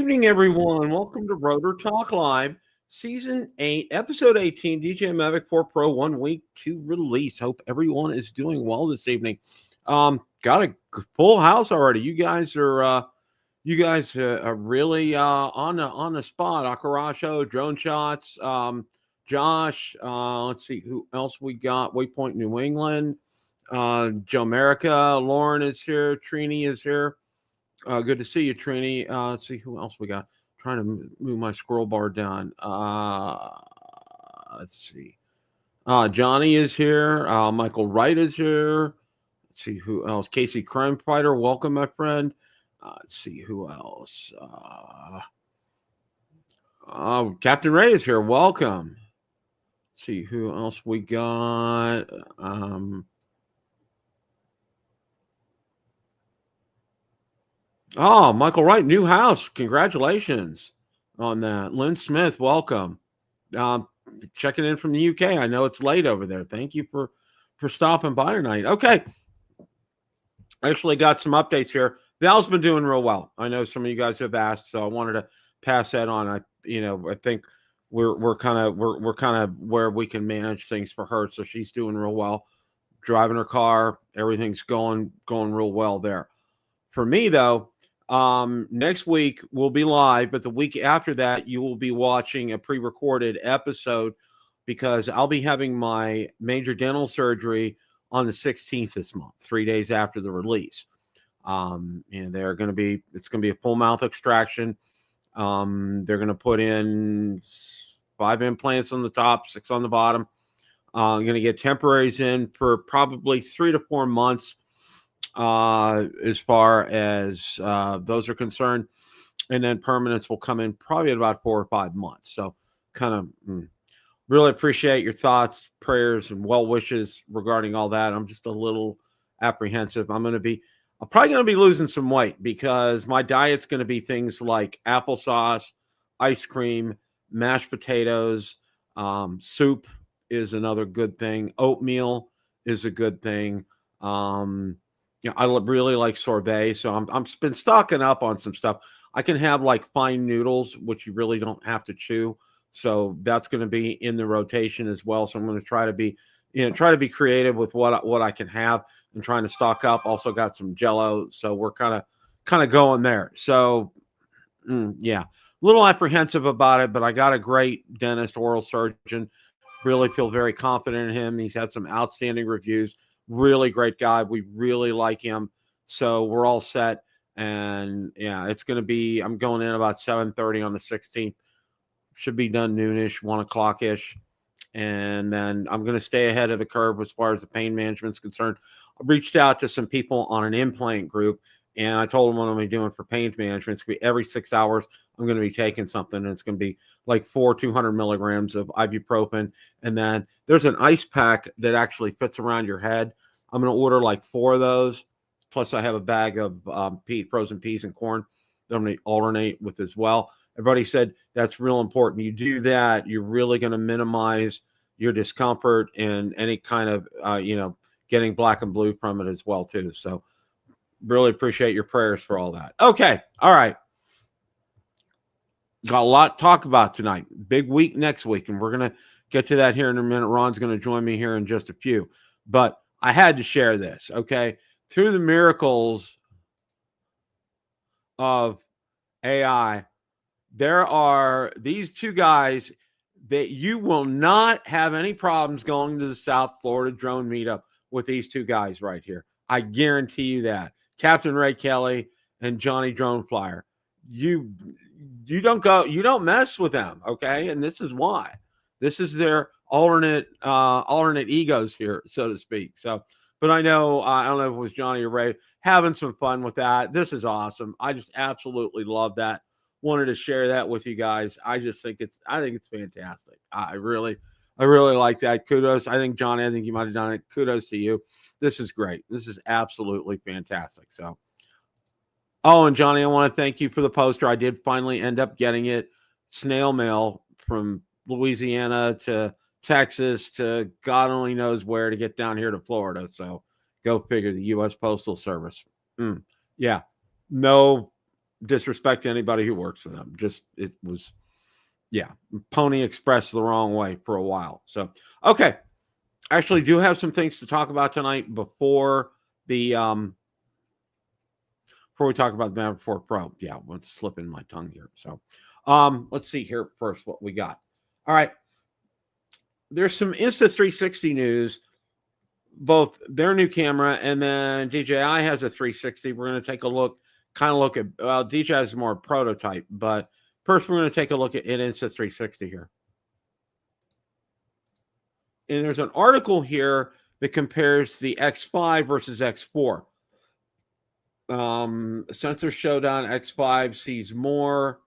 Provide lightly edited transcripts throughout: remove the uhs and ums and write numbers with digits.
evening, everyone. Welcome to Rotor Talk Live, Season 8, Episode 18, DJI Mavic 4 Pro, 1 week to release. Hope everyone is doing well this evening. Got a full house already. You guys are really on the spot. Akarasho, Drone Shots, Josh. Let's see who else we got. Waypoint New England, Joe America, Lauren is here, Trini is here. Good to see you, Trini. Let's see who else we got. Trying to move my scroll bar down. Let's see. Johnny is here. Michael Wright is here. Let's see who else. Casey Crime Fighter, welcome, my friend. Let's see who else. Captain Ray is here. Welcome. Let's see who else we got. Oh, Michael Wright, new house. Congratulations on that. Lynn Smith, welcome. Checking in from the UK. I know it's late over there. Thank you for stopping by tonight. Okay. I actually got some updates here. Val's been doing real well. I know some of you guys have asked, so I wanted to pass that on. I think we're kind of where we can manage things for her. So she's doing real well. Driving her car, everything's going real well there. For me though, next week we'll be live, but the week after that you will be watching a pre-recorded episode because I'll be having my major dental surgery on the 16th this month, 3 days after the release. And it's going to be a full mouth extraction. They're going to put in 5 implants on the top, 6 on the bottom. I'm going to get temporaries in for probably 3 to 4 months. As far as those are concerned, and then permanents will come in probably in about 4 or 5 months. So kind of really appreciate your thoughts, prayers, and well wishes regarding all that. I'm just a little apprehensive. I'm probably going to be losing some weight because my diet's going to be things like applesauce, ice cream, mashed potatoes, soup is another good thing. Oatmeal is a good thing. I really like sorbet, so I'm been stocking up on some stuff. I can have like fine noodles, which you really don't have to chew, so that's going to be in the rotation as well. So I'm going to try to be creative with what I can have and trying to stock up. Also got some Jello, so we're kind of going there. So yeah, a little apprehensive about it, but I got a great dentist, oral surgeon. Really feel very confident in him. He's had some outstanding reviews. Really great guy. We really like him. So we're all set. And yeah, it's going to be, I'm going in about 7:30 on the 16th. Should be done noonish, 1 o'clock-ish. And then I'm going to stay ahead of the curve as far as the pain management is concerned. I reached out to some people on an implant group, and I told them what I'm going to be doing for pain management. It's going to be every 6 hours, I'm going to be taking something, and it's going to be like 4 200 milligrams of ibuprofen. And then there's an ice pack that actually fits around your head. I'm going to order like 4 of those. Plus, I have a bag of frozen peas and corn that I'm going to alternate with as well. Everybody said that's real important. You do that, you're really going to minimize your discomfort and any kind of, getting black and blue from it as well, too. So really appreciate your prayers for all that. Okay. All right. Got a lot to talk about tonight. Big week next week, and we're going to get to that here in a minute. Ron's going to join me here in just a few. But I had to share this, okay? Through the miracles of AI, there are these 2 guys that you will not have any problems going to the South Florida drone meetup with these 2 guys right here. I guarantee you that. Captain Ray Kelly and Johnny Drone Flyer. You don't mess with them, okay? And this is why. This is their alternate egos here, so to speak. So, but I know, I don't know if it was Johnny or Ray, having some fun with that. This is awesome. I just absolutely love that. Wanted to share that with you guys. I think it's fantastic. I really like that. Kudos. I think Johnny, you might have done it. Kudos to you. This is great. This is absolutely fantastic. So, oh, and Johnny, I want to thank you for the poster. I did finally end up getting it snail mail from Louisiana to Texas to God only knows where to get down here to Florida. So go figure, the U.S. Postal Service. Yeah, no disrespect to anybody who works for them. Just, it was, yeah, Pony Express the wrong way for a while. So, okay. Actually do have some things to talk about tonight before the, before we talk about the Mavic 4 Pro. Yeah, let's slip in my tongue here. So, let's see here first what we got. All right. There's some Insta360 news, both their new camera and then DJI has a 360. We're going to take a look, at, well, DJI is more prototype, but first we're going to take a look at Insta360 here. And there's an article here that compares the X5 versus X4. Sensor showdown, X5 sees more,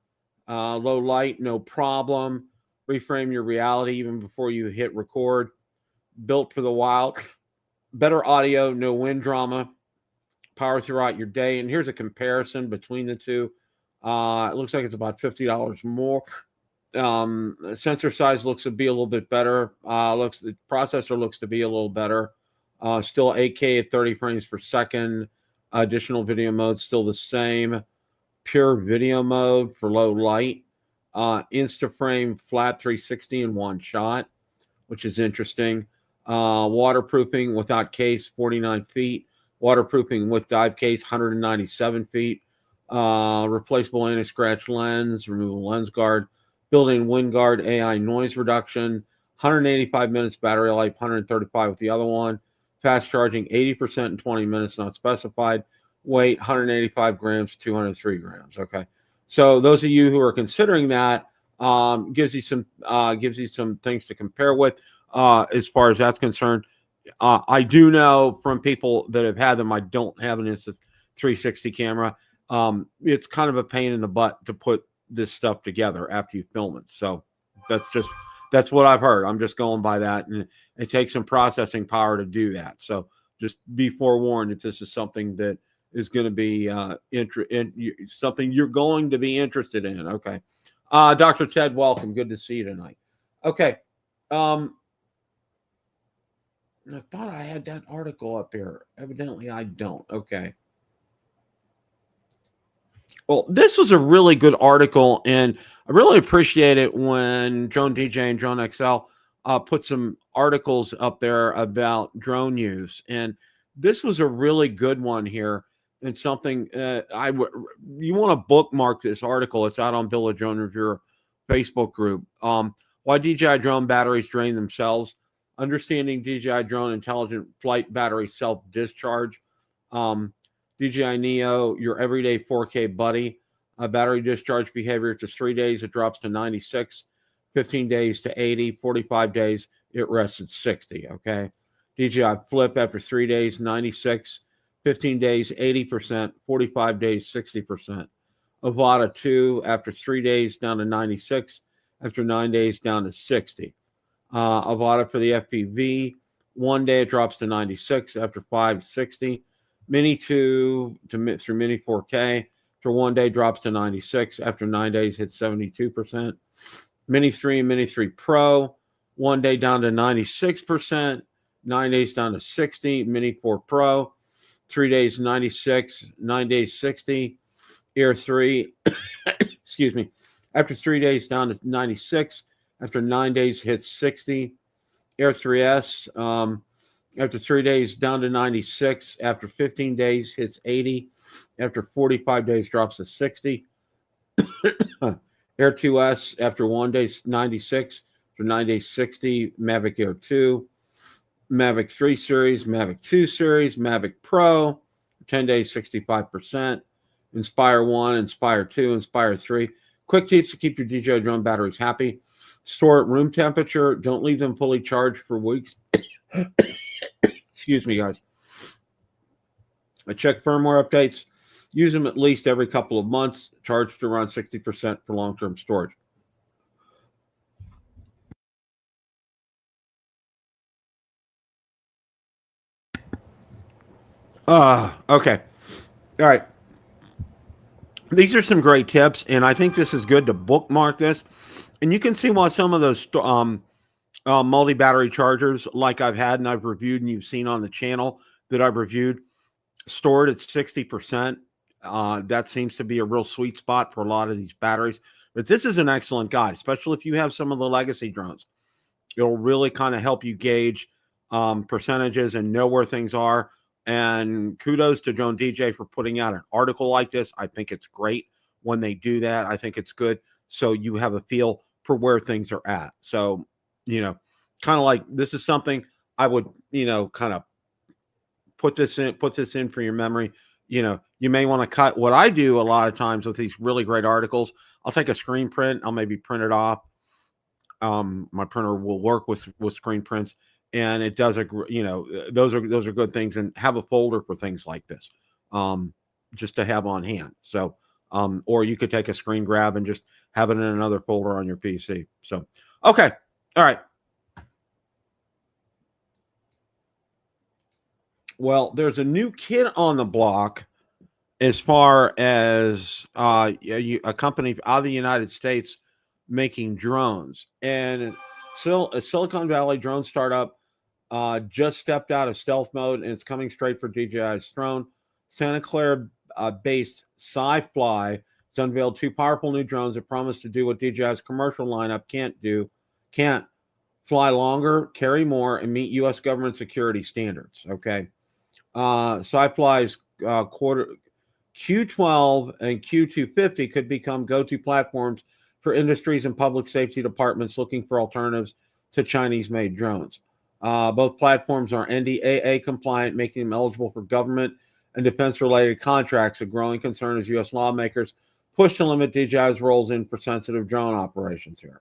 low light, no problem. Reframe your reality even before you hit record. Built for the wild. Better audio, no wind drama. Power throughout your day. And here's a comparison between the two. It looks like it's about $50 more. Sensor size looks to be a little bit better. The processor looks to be a little better. Still 8K at 30 frames per second. Additional video mode still the same. Pure video mode for low light. Instaframe flat 360 in one shot, which is interesting. Waterproofing without case 49 feet. Waterproofing with dive case 197 feet. Replaceable anti-scratch lens, removable lens guard. Built-in wind guard, AI noise reduction, 185 minutes battery life, 135 with the other one. Fast charging, 80% in 20 minutes, not specified. Weight, 185 grams, 203 grams. Okay, so those of you who are considering that, gives you some things to compare with as far as that's concerned. I do know from people that have had them, I don't have an Insta360 camera. It's kind of a pain in the butt to put this stuff together after you film it. So that's what I've heard. I'm just going by that, and it takes some processing power to do that. So just be forewarned if this is something that is going to be something you're going to be interested in. Okay. Dr. Ted, welcome. Good to see you tonight. Okay. I thought I had that article up here. Evidently I don't. Okay. Well, this was a really good article, and I really appreciate it when Drone DJ and Drone XL put some articles up there about drone use. And this was a really good one here, and something you want to bookmark this article. It's out on Bill of Drone Reviewer Facebook group. Why DJI drone batteries drain themselves. Understanding DJI drone intelligent flight battery self-discharge. DJI Neo, your everyday 4K buddy. Battery discharge behavior to 3 days, it drops to 96. 15 days to 80. 45 days, it rests at 60. Okay. DJI Flip after 3 days, 96. 15 days, 80%. 45 days, 60%. Avata 2 after 3 days down to 96. After 9 days down to 60. Avata for the FPV, 1 day it drops to 96. After 5, 60. Mini 2 through Mini 4K for 1 day drops to 96. After 9 days hits 72%. Mini 3 and Mini 3 Pro, 1 day down to 96%. 9 days down to 60. Mini 4 Pro, 3 days 96. 9 days 60. Air 3, excuse me. After 3 days down to 96. After 9 days hits 60. Air 3S, after 3 days down to 96. After 15 days hits 80. After 45 days drops to 60. Air 2S after 1 day 96. After 9 days 60. Mavic Air 2. Mavic 3 series. Mavic 2 series. Mavic Pro. 10 days 65%. Inspire 1. Inspire 2. Inspire 3. Quick tips to keep your DJI drone batteries happy. Store at room temperature. Don't leave them fully charged for weeks. Excuse me, guys. I check firmware updates. Use them at least every couple of months. Charged to around 60% for long-term storage. Okay. All right. These are some great tips, and I think this is good to bookmark this. And you can see why some of those multi-battery chargers, like I've had and I've reviewed and you've seen on the channel that I've reviewed, stored at 60%. That seems to be a real sweet spot for a lot of these batteries. But this is an excellent guide, especially if you have some of the legacy drones. It'll really kind of help you gauge percentages and know where things are. And kudos to Drone DJ for putting out an article like this. I think it's great when they do that. I think it's good. So you have a feel for where things are at. So, kind of like this is something I would, kind of put this in for your memory. You may want to cut. What I do a lot of times with these really great articles, I'll take a screen print. I'll maybe print it off. My printer will work with screen prints, and it does those are good things, and have a folder for things like this, just to have on hand. So, or you could take a screen grab and just have it in another folder on your PC. So, okay, all right. Well, there's a new kid on the block as far as a company out of the United States making drones, and a Silicon Valley drone startup just stepped out of stealth mode, and it's coming straight for DJI's throne. Santa Clara based SciFly has unveiled 2 powerful new drones that promise to do what DJI's commercial lineup can't fly longer, carry more, and meet U.S. government security standards. Okay. SciFly's Q12 and Q250 could become go-to platforms for industries and public safety departments looking for alternatives to Chinese-made drones. Both platforms are NDAA compliant, making them eligible for government and defense-related contracts, a growing concern as U.S. lawmakers push to limit DJI's roles in for sensitive drone operations here.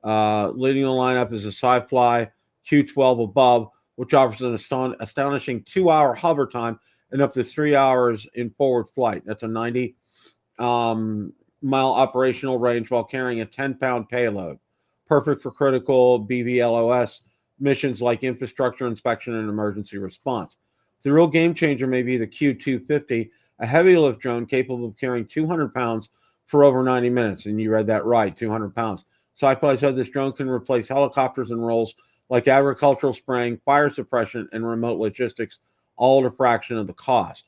Leading the lineup is a SciFly Q12 above, which offers an astonishing 2-hour hover time and up to 3 hours in forward flight. That's a 90-mile operational range while carrying a 10-pound payload. Perfect for critical BVLOS missions like infrastructure inspection and emergency response. The real game changer may be the Q250, a heavy lift drone capable of carrying 200 pounds for over 90 minutes. And you read that right, 200 pounds. SciFly said this drone can replace helicopters in roles like agricultural spraying, fire suppression, and remote logistics, all at a fraction of the cost.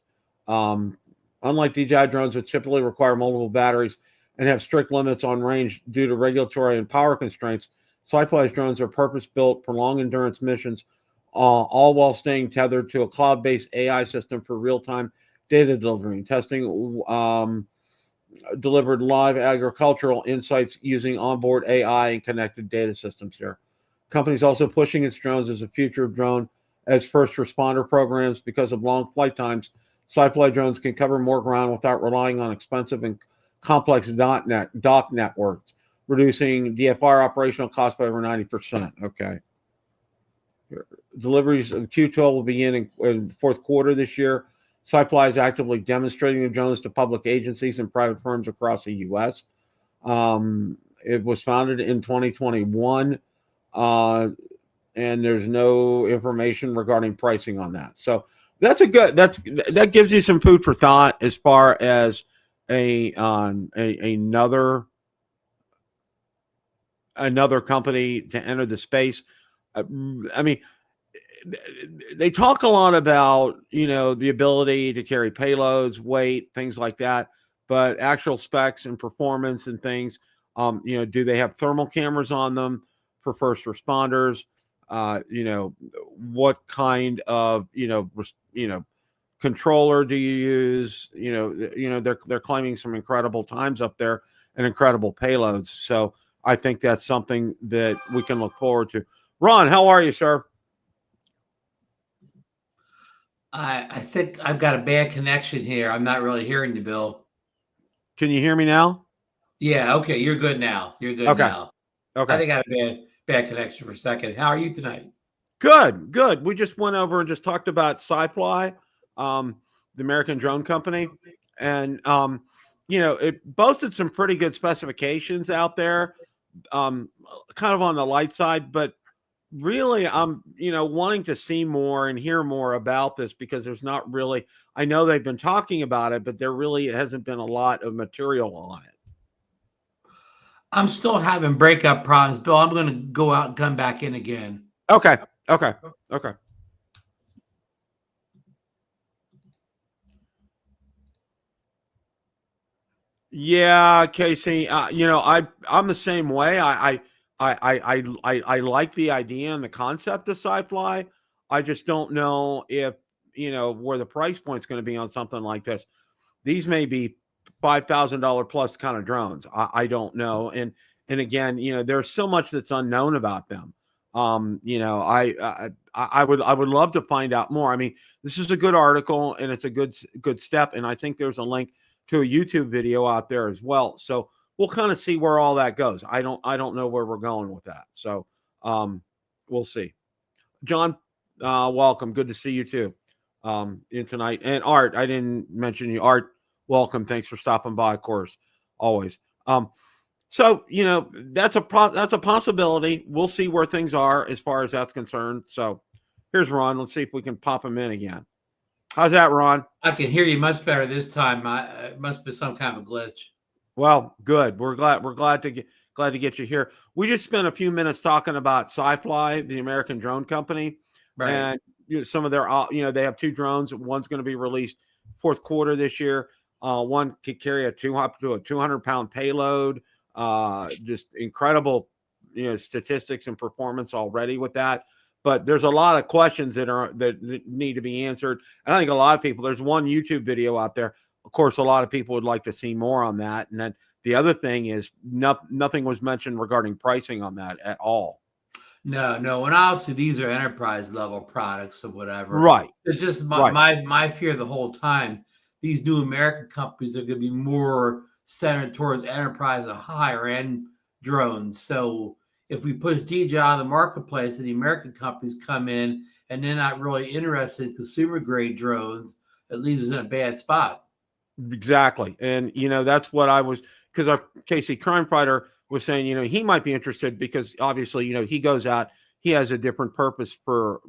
Unlike DJI drones, which typically require multiple batteries and have strict limits on range due to regulatory and power constraints, SciFly's drones are purpose-built for long-endurance missions, all while staying tethered to a cloud-based AI system for real-time data delivery and testing, delivered live agricultural insights using onboard AI and connected data systems here. Company's also pushing its drones as a future of drone as first responder programs. Because of long flight times, SciFly drones can cover more ground without relying on expensive and complex dock networks, reducing DFR operational costs by over 90%. Okay. Deliveries of Q12 will begin in the fourth quarter this year. SciFly is actively demonstrating the drones to public agencies and private firms across the U.S. It was founded in 2021. And there's no information regarding pricing on that. So that gives you some food for thought as far as another company to enter the space. I mean, they talk a lot about, the ability to carry payloads, weight, things like that, but actual specs and performance and things, do they have thermal cameras on them for first responders? What kind of, controller do you use? They're claiming some incredible times up there and incredible payloads. So I think that's something that we can look forward to. Ron, how are you, sir? I think I've got a bad connection here. I'm not really hearing you, Bill. Can you hear me now? Yeah. Okay. You're good now. Now. Okay. I think I had a bad connection for a second. How are you tonight? Good. We just went over and just talked about SciFly, the American drone company. And, it boasted some pretty good specifications out there, kind of on the light side, but really I'm, wanting to see more and hear more about this because there's not really, I know they've been talking about it, but there really hasn't been a lot of material on it. I'm still having breakup problems, Bill. I'm going to go out and come back in again. Okay. Yeah, Casey. I'm the same way. I like the idea and the concept of sci-fi. I just don't know if where the price point's going to be on something like this. These may be $5,000 plus kind of drones. I don't know, and again, there's so much that's unknown about them. I would love to find out more. I mean, this is a good article and it's a good step, and I think there's a link to a YouTube video out there as well. So we'll kind of see where all that goes. I don't know where we're going with that. So we'll see. John, welcome. Good to see you too. In tonight. And Art, I didn't mention you. Art, welcome. Thanks for stopping by, of course, always. So that's a possibility. We'll see where things are as far as that's concerned. So here's Ron. Let's see if we can pop him in again. How's that, Ron? I can hear you much better this time. It must be some kind of a glitch. Well, good. We're glad to get you here. We just spent a few minutes talking about SciFly, the American drone company, Right. and some of their they have 2 drones. One's going to be released fourth quarter this year. One could carry up to a 200-pound payload. Just incredible, statistics and performance already with that. But there's a lot of questions that need to be answered. And I think a lot of people, there's one YouTube video out there. Of course, a lot of people would like to see more on that. And then the other thing is nothing was mentioned regarding pricing on that at all. No. And obviously these are enterprise level products or whatever. Right. It's just my fear the whole time. These new American companies are going to be more centered towards enterprise and higher end drones. So if we push DJI on the marketplace and the American companies come in and they're not really interested in consumer grade drones, it leaves us in a bad spot. Exactly. And, that's what I was, because our Casey Crime Fighter was saying, he might be interested because obviously, he goes out, he has a different purpose for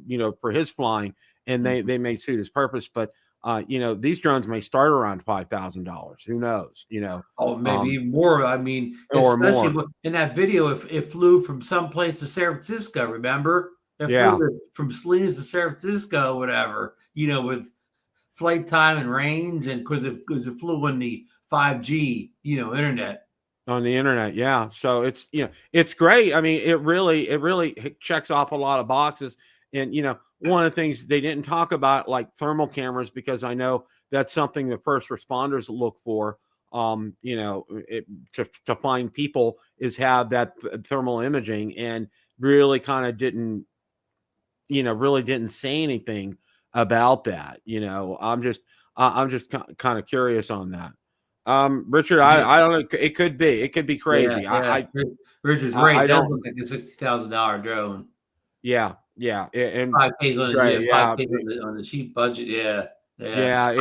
his flying, and they may suit his purpose. But, these drones may start around $5,000. Who knows, Oh, maybe more. I mean, or especially more. In that video, if it flew from someplace to San Francisco, remember? It flew from Salinas to San Francisco, whatever, with flight time and range, and because it flew on the 5G, internet. On the internet, yeah. So it's great. I mean, it really checks off a lot of boxes. And one of the things they didn't talk about, like thermal cameras, because I know that's something the first responders look for. To find people is have that thermal imaging, and really kind of didn't say anything about that. I'm just kind of curious on that. Richard, I don't know. It could be crazy. Yeah. Richard's right. It does look like a $60,000 drone. Yeah. And 5K's on the cheap budget. Yeah.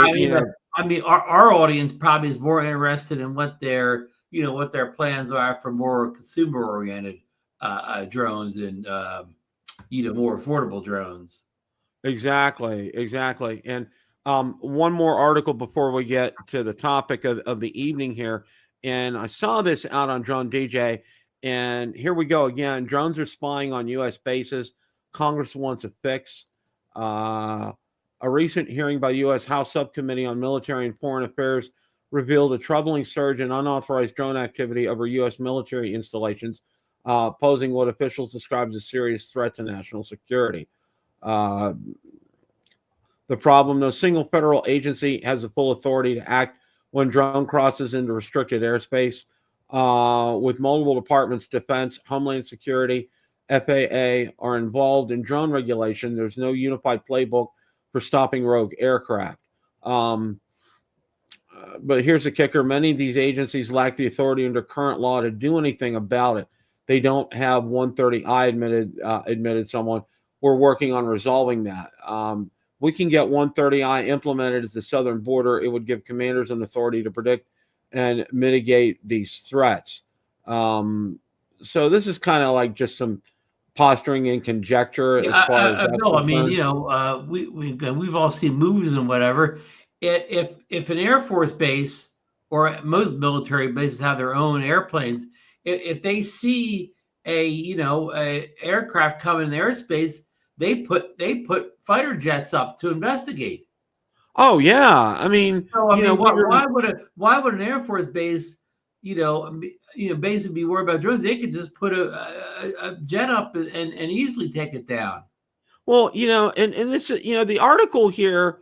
I mean, our audience probably is more interested in what their plans are for more consumer oriented drones and more affordable drones. Exactly. And one more article before we get to the topic of the evening here. And I saw this out on Drone DJ, and here we go again. Drones are spying on U.S. bases. Congress wants a fix. A recent hearing by U.S. House Subcommittee on Military and Foreign Affairs revealed a troubling surge in unauthorized drone activity over U.S. military installations, posing what officials described as a serious threat to national security. The problem, no single federal agency has the full authority to act when drone crosses into restricted airspace. With multiple departments, Defense, Homeland Security, FAA are involved in drone regulation. There's no unified playbook for stopping rogue aircraft. But here's the kicker. Many of these agencies lack the authority under current law to do anything about it. They don't have 130I admitted someone. We're working on resolving that. We can get 130I implemented at the southern border. It would give commanders an authority to predict and mitigate these threats. So this is kind of like just some posturing and conjecture as far as Bill, I mean, we've all seen movies and whatever. If an Air Force base or most military bases have their own airplanes, if they see a aircraft coming in airspace, they put fighter jets up to investigate. Oh yeah, I mean, So I you know, mean, we were, why would an Air Force base, basically be worried about drones? They could just put a jet up and easily take it down. well, you know, and this, you know, the article here,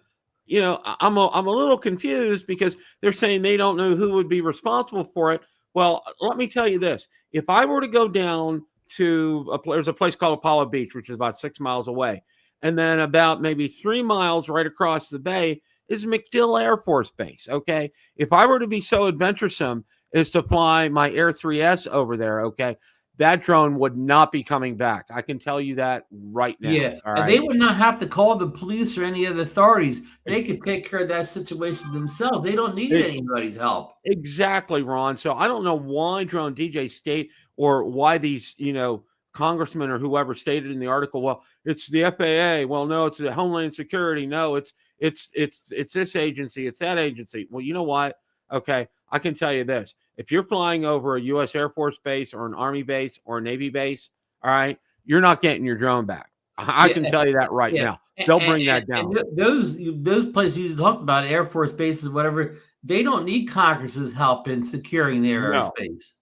you know, I'm a little confused because they're saying they don't know who would be responsible for it. Well, let me tell you this: if I were to go down to there's a place called Apollo Beach, which is about 6 miles away, and then about maybe 3 miles right across the bay is MacDill Air Force Base. Okay, if I were to be so adventuresome as to fly my Air 3S over there, okay, that drone would not be coming back. I can tell you that right now. Yeah, All and they right. would not have to call the police or any other authorities. They could take care of that situation themselves. They don't need anybody's help. Exactly, Ron. So I don't know why drone DJ state or why these, you know, congressmen or whoever stated in the article, well, it's the FAA. Well, no, it's the Homeland Security. No, it's this agency, it's that agency. Well, you know what? Okay, I can tell you this. If you're flying over a US Air Force base or an Army base or a Navy base, all right, you're not getting your drone back. I Yeah, can tell you that right yeah, now. They'll bring that and down. those places you talked about, Air Force bases, whatever, they don't need Congress's help in securing their No. airspace.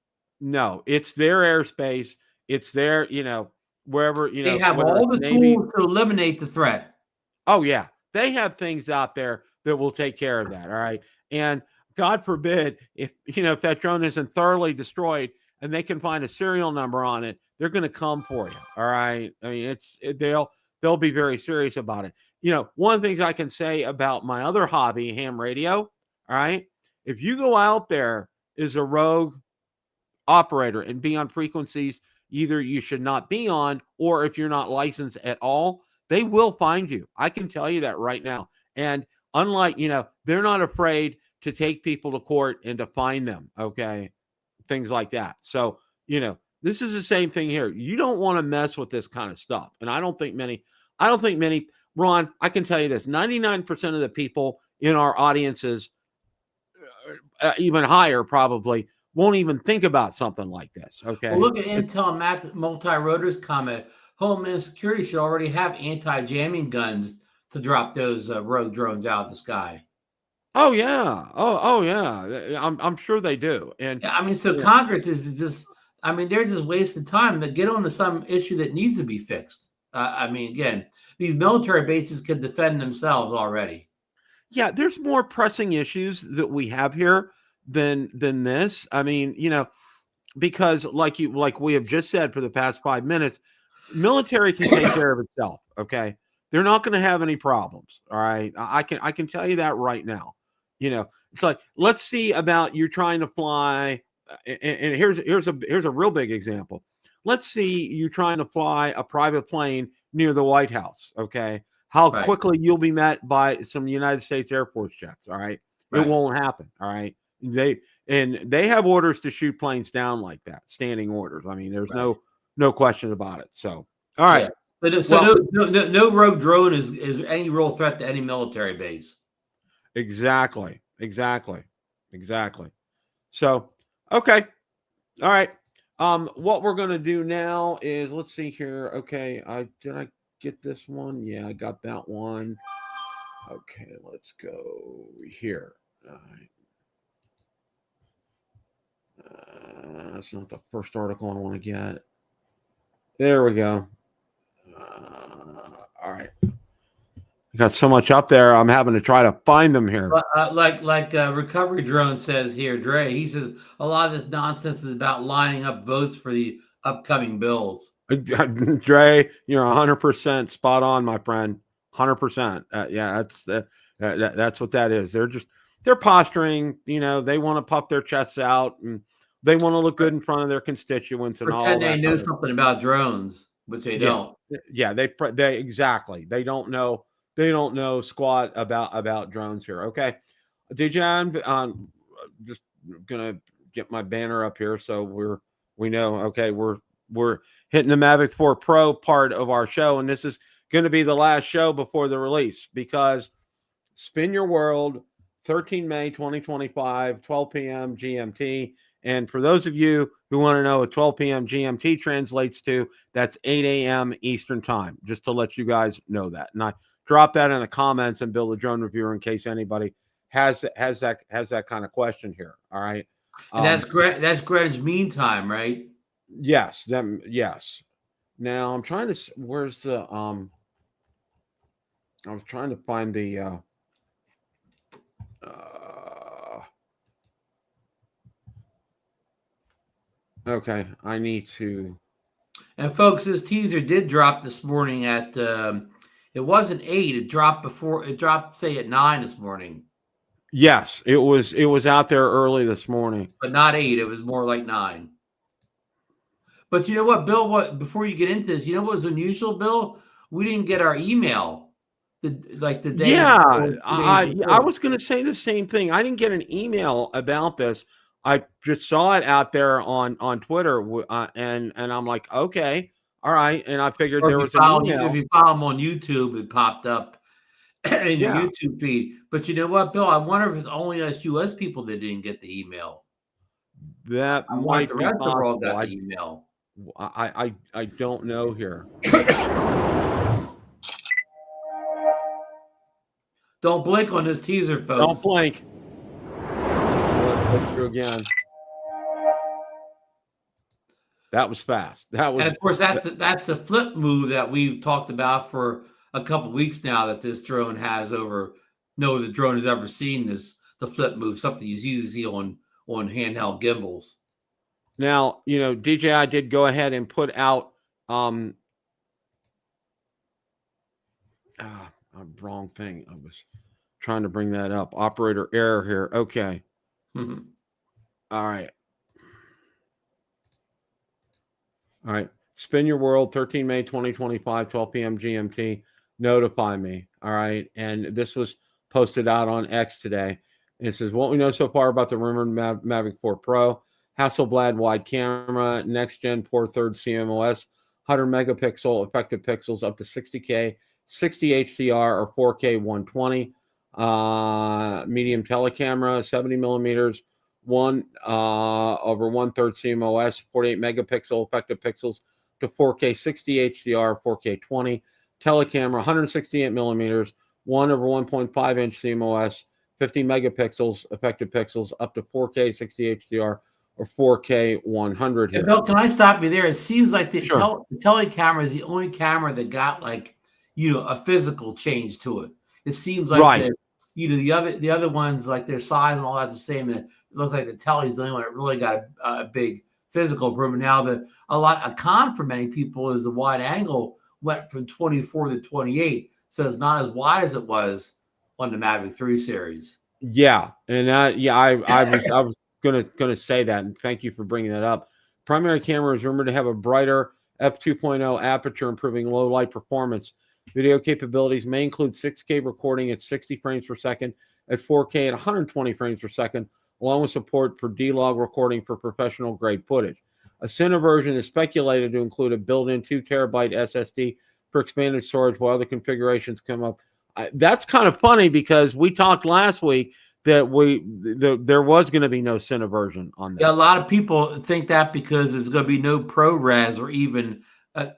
No, it's their airspace. It's their, you know, wherever, you They know, have whether all it's the Navy. tools to eliminate the threat. Oh, yeah. They have things out there that will take care of that. All right. And God forbid if, you know, if that drone isn't thoroughly destroyed and they can find a serial number on it, they're going to come for you. All right. I mean, they'll be very serious about it. You know, one of the things I can say about my other hobby, ham radio. All right. If you go out there as a rogue operator and be on frequencies either you should not be on, or if you're not licensed at all, they will find you. I can tell you that right now. And unlike, you know, they're not afraid to take people to court and to fine them. Okay. Things like that. So, you know, this is the same thing here. You don't want to mess with this kind of stuff. And I don't think many, Ron, I can tell you this 99% of the people in our audiences, even higher probably, won't even think about something like this. Well, Okay. look at Intel Multi-Rotors comment. Homeland Security should already have anti-jamming guns to drop those rogue drones out of the sky. Oh yeah. Oh yeah. I'm sure they do. And Yeah, I mean, so yeah, Congress is just, I mean, they're just wasting time to get on to some issue that needs to be fixed. I mean, again, these military bases can defend themselves already. yeah, there's more pressing issues that we have here than this. I mean, you know, because like we have just said for the past 5 minutes, military can take care of itself. Okay. They're not going to have any problems. All right. I can tell you that right now. You know, it's like, let's see about you trying to fly. And here's a real big example. Let's see you trying to fly a private plane near the White House. Okay. How Right, quickly you'll be met by some United States Air Force jets. All right. It right, won't happen. All right. They have orders to shoot planes down like that, standing orders. I mean, there's right. no question about it. So, all right. Yeah. So Well, no rogue drone is any real threat to any military base. exactly. So, okay. All right. What we're gonna do now is let's see here. Okay, I get this one? Yeah, I got that one. Okay, let's go here. All right. That's not the first article I want to get. There we go. All right. I got so much up there. I'm having to try to find them here. Like Recovery Drone says here, Dre, he says a lot of this nonsense is about lining up votes for the upcoming bills. Dre, you're 100% spot on, my friend. 100%. Yeah, that's what that is. They're posturing. You know, they want to puff their chests out and they want to look good in front of their constituents and all Pretend they that. know something about drones, which they Yeah, don't. yeah. They exactly. They don't know. They don't know squat about drones here. Okay, DJ, I'm just gonna get my banner up here so we know. Okay, we're hitting the Mavic 4 Pro part of our show, and this is going to be the last show before the release because Spin Your World, 13 May 2025, 12 p.m. GMT. And for those of you who want to know what 12 p.m. GMT translates to, that's 8 a.m. Eastern time, just to let you guys know that. And I drop that in the comments, and Bill the Drone Reviewer, in case anybody has that kind of question here. All right. And that's Greenwich Mean Time, right? Yes. Yes. Now I'm trying to. Where's the I was trying to find the. Okay, I need to. And folks, this teaser did drop this morning at. It wasn't 8. It dropped before. It dropped, say, at 9 this morning. Yes, it was out there early this morning, but not 8. It was more like 9. But you know what, Bill? What before you get into this, you know what was unusual, Bill? We didn't get our email. The day. Yeah, I was going to say the same thing. I didn't get an email about this. I just saw it out there on Twitter, and I'm like, okay, all right. And I figured there was an email. If you follow them on YouTube, it popped up in your YouTube feed. But you know what, Bill? I wonder if it's only us U.S. people that didn't get the email. That might the be rest of the world possible. got the email. I don't know here. Don't blink on this teaser, folks. Don't blink. Let's do again. That was fast. That was, and of course, that's the flip move that we've talked about for a couple of weeks now. That this drone has over. No, the drone has ever seen this. The flip move, something you usually see on handheld gimbals. Now, you know, DJI did go ahead and put out wrong thing. I was trying to bring that up. Operator error here. Okay. Mm-hmm. All right. All right. Spin Your World, 13 May 2025, 12 p.m. GMT. Notify me. All right. And this was posted out on X today. And it says, what we know so far about the rumored Mavic 4 Pro. Hasselblad wide camera, next gen 4/3 CMOS, 100 megapixel effective pixels up to 60K, 60 HDR or 4K 120, medium telecamera, 70 millimeters, 1/3 CMOS, 48 megapixel effective pixels to 4K 60 HDR, 4K 20, telecamera, 168 millimeters, 1/1.5 inch CMOS, 50 megapixels effective pixels up to 4K 60 HDR. Or 4K 100 here. Bill, can I stop you there? It seems like the telecamera is the only camera that got a physical change to it. It seems like the other ones, like their size and all that's the same. It looks like the tele is the only one that really got a big physical improvement. Now a con for many people is the wide angle went from 24 to 28, so it's not as wide as it was on the Mavic 3 series. Yeah, and I was gonna say that, and thank you for bringing that up. Primary camera is rumored to have a brighter f2.0 aperture, improving low light performance. Video capabilities may include 6K recording at 60 frames per second, at 4K at 120 frames per second, along with support for D-Log recording for professional grade footage. A Cine version is speculated to include a built-in 2 terabyte SSD for expanded storage, while other configurations come up. That's kind of funny because we talked last week that there was going to be no Cine version on that. Yeah, a lot of people think that because there's going to be no ProRes or even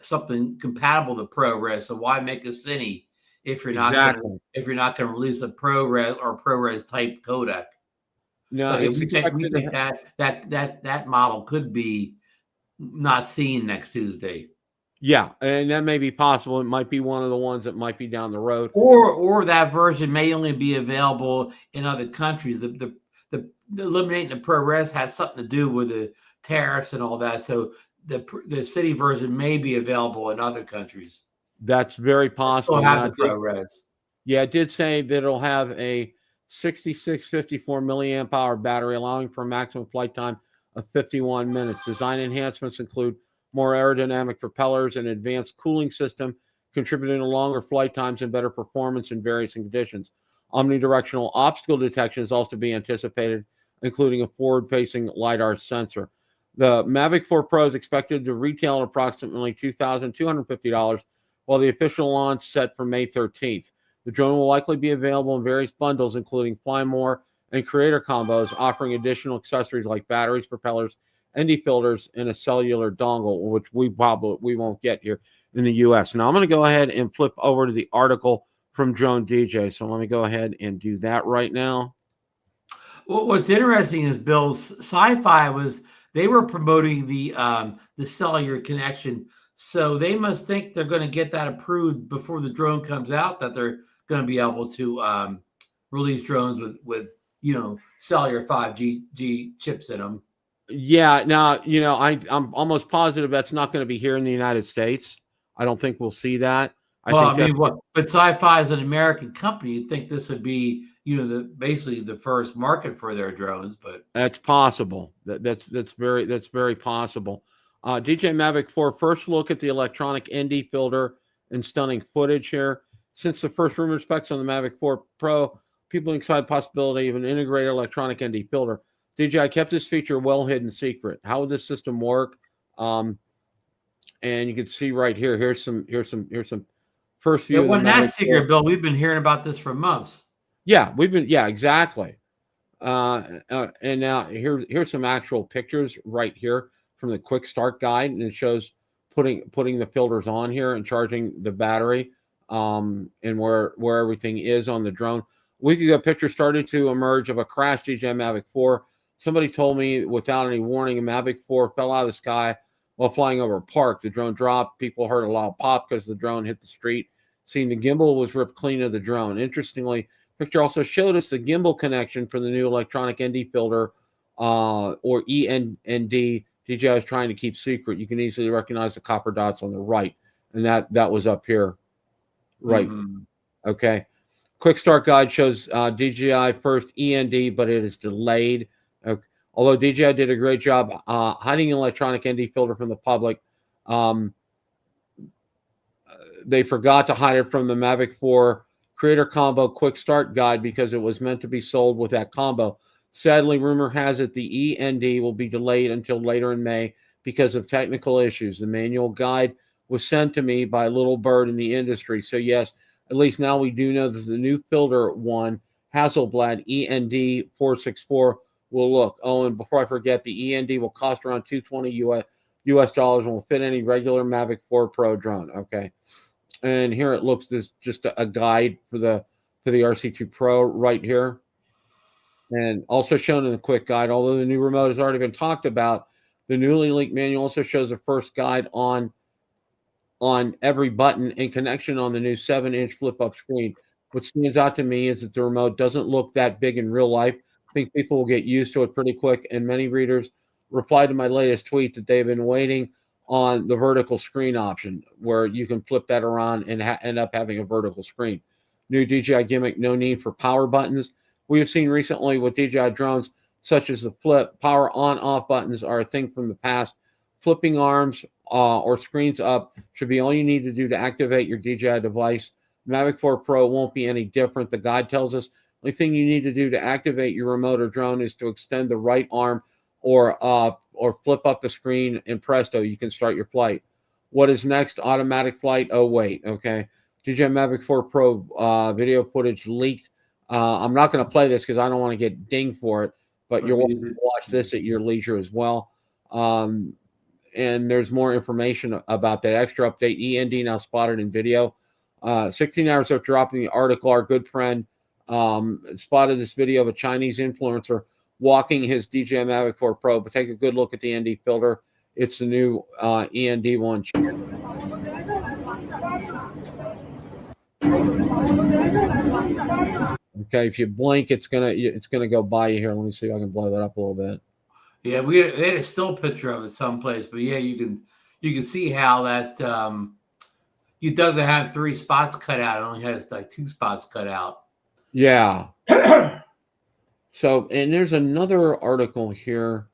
something compatible to ProRes. So why make a Cine if you're not going to release a ProRes or ProRes type codec? No, so we think that model could be not seen next Tuesday. Yeah, and that may be possible. It might be one of the ones that might be down the road, or that version may only be available in other countries. The eliminating the ProRes had something to do with the tariffs and all that. So the city version may be available in other countries. That's very possible. Have the ProRes. Yeah, it did say that it'll have a 6654 milliamp hour battery, allowing for a maximum flight time of 51 minutes. Design enhancements include more aerodynamic propellers and advanced cooling system, contributing to longer flight times and better performance in various conditions. Omnidirectional obstacle detection is also being anticipated, including a forward-facing LiDAR sensor. The Mavic 4 Pro is expected to retail at approximately $2,250, while the official launch set for May 13th. The drone will likely be available in various bundles, including Fly More and Creator combos, offering additional accessories like batteries, propellers, ND filters, and a cellular dongle, which we won't get here in the U.S. Now I'm going to go ahead and flip over to the article from Drone DJ. So let me go ahead and do that right now. Well, what's interesting is Bill's Sci-Fi they were promoting the cellular connection, so they must think they're going to get that approved before the drone comes out, that they're going to be able to release drones with cellular 5G chips in them. Yeah. Now, I'm almost positive that's not going to be here in the United States. I don't think we'll see that. But Sci-Fi is an American company. You'd think this would be, basically the first market for their drones, but that's possible. That's very possible. DJI Mavic 4, first look at the electronic ND filter and stunning footage here. Since the first rumor specs on the Mavic 4 Pro, people excited the possibility of an integrated electronic ND filter. DJI kept this feature well hidden secret. How would this system work? And you can see right here. Here's some first view. It wasn't that secret, Bill. We've been hearing about this for months. Yeah, exactly. And now here's some actual pictures right here from the quick start guide, and it shows putting the filters on here and charging the battery, and where everything is on the drone. A week ago, pictures started to emerge of a crashed DJI Mavic 4. Somebody told me without any warning, a Mavic 4 fell out of the sky while flying over a park. The drone dropped. People heard a loud pop because the drone hit the street. Seeing the gimbal was ripped clean of the drone. Interestingly, picture also showed us the gimbal connection for the new electronic ND filter, or END, DJI is trying to keep secret. You can easily recognize the copper dots on the right, and that was up here, right? Okay. Quick start guide shows DJI first END, but it is delayed. Okay. Although DJI did a great job hiding an electronic ND filter from the public, they forgot to hide it from the Mavic 4 Creator Combo Quick Start Guide because it was meant to be sold with that combo. Sadly, rumor has it the END will be delayed until later in May because of technical issues. The manual guide was sent to me by a little bird in the industry. So yes, at least now we do know that the new filter one, Hasselblad END 464, will look. Oh, and before I forget, the END will cost around $220 US dollars and will fit any regular Mavic 4 Pro drone. Okay. And here it looks, there's just a guide for the RC2 Pro right here. And also shown in the quick guide, although the new remote has already been talked about, the newly leaked manual also shows the first guide on every button and connection on the new 7-inch flip-up screen. What stands out to me is that the remote doesn't look that big in real life. I think people will get used to it pretty quick, and many readers replied to my latest tweet that they've been waiting on the vertical screen option, where you can flip that around and end up having a vertical screen. New DJI gimmick, no need for power buttons. We have seen recently with DJI drones, such as the flip, power on-off buttons are a thing from the past. Flipping arms or screens up should be all you need to do to activate your DJI device. Mavic 4 Pro won't be any different. The guide tells us the only thing you need to do to activate your remote or drone is to extend the right arm or flip up the screen, and presto, you can start your flight. What is next? Automatic flight? Oh, wait. Okay. DJI Mavic 4 Pro video footage leaked. I'm not going to play this because I don't want to get dinged for it, but you're welcome to watch this at your leisure as well. And there's more information about that extra update. END now spotted in video. 16 hours after dropping the article, our good friend spotted this video of a Chinese influencer walking his DJI Mavic 4 Pro. But take a good look at the ND filter. It's the new END one. Okay, if you blink, it's gonna go by you here. Let me see if I can blow that up a little bit. Yeah, we had a still picture of it someplace, but yeah, you can see how that it doesn't have 3 spots cut out. It only has like 2 spots cut out. Yeah. So, and there's another article here.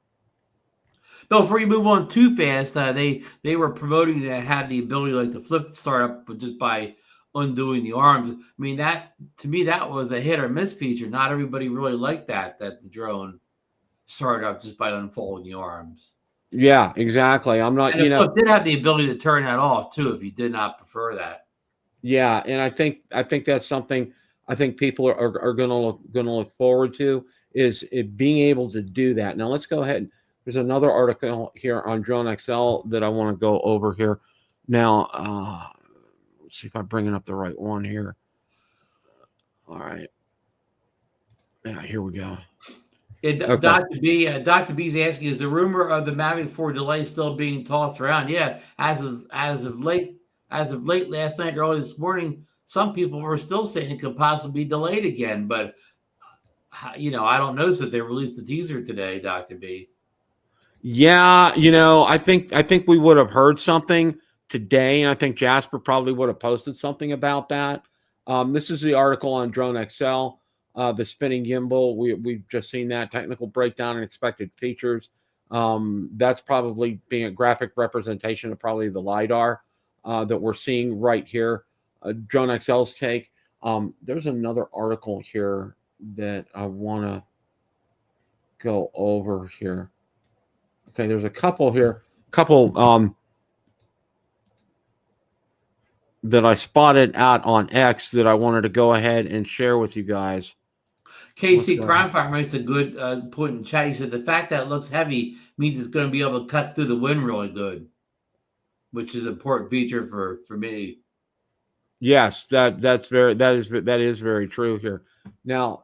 No, before you move on too fast, they were promoting that had the ability like to flip the start up, but just by undoing the arms. I mean, that to me that was a hit or miss feature. Not everybody really liked that the drone started up just by unfolding the arms. Yeah, exactly. I'm not, and the Flip did have the ability to turn that off too if you did not prefer that. Yeah, and I think that's something I think people are gonna look forward to, is it being able to do that. Now let's go ahead. There's another article here on Drone XL that I want to go over here. Now, let's see if I'm bringing up the right one here. All right. Yeah, here we go. Okay. Dr. B's asking, is the rumor of the Mavic 4 delay still being tossed around? Yeah, as of late last night, early this morning, some people were still saying it could possibly be delayed again. But I don't know since they released the teaser today, Dr. B. Yeah, I think we would have heard something today, and I think Jasper probably would have posted something about that. This is the article on Drone XL, the spinning gimbal. We've just seen that technical breakdown and expected features. That's probably being a graphic representation of probably the LiDAR that we're seeing right here. Drone XL's take. There's another article here that I want to go over here. Okay, there's a couple here, that I spotted out on X that I wanted to go ahead and share with you guys. KC Crimefighter makes a good point in chat. He said the fact that it looks heavy means it's going to be able to cut through the wind really good, which is an important feature for me. Yes, that is very true here. Now,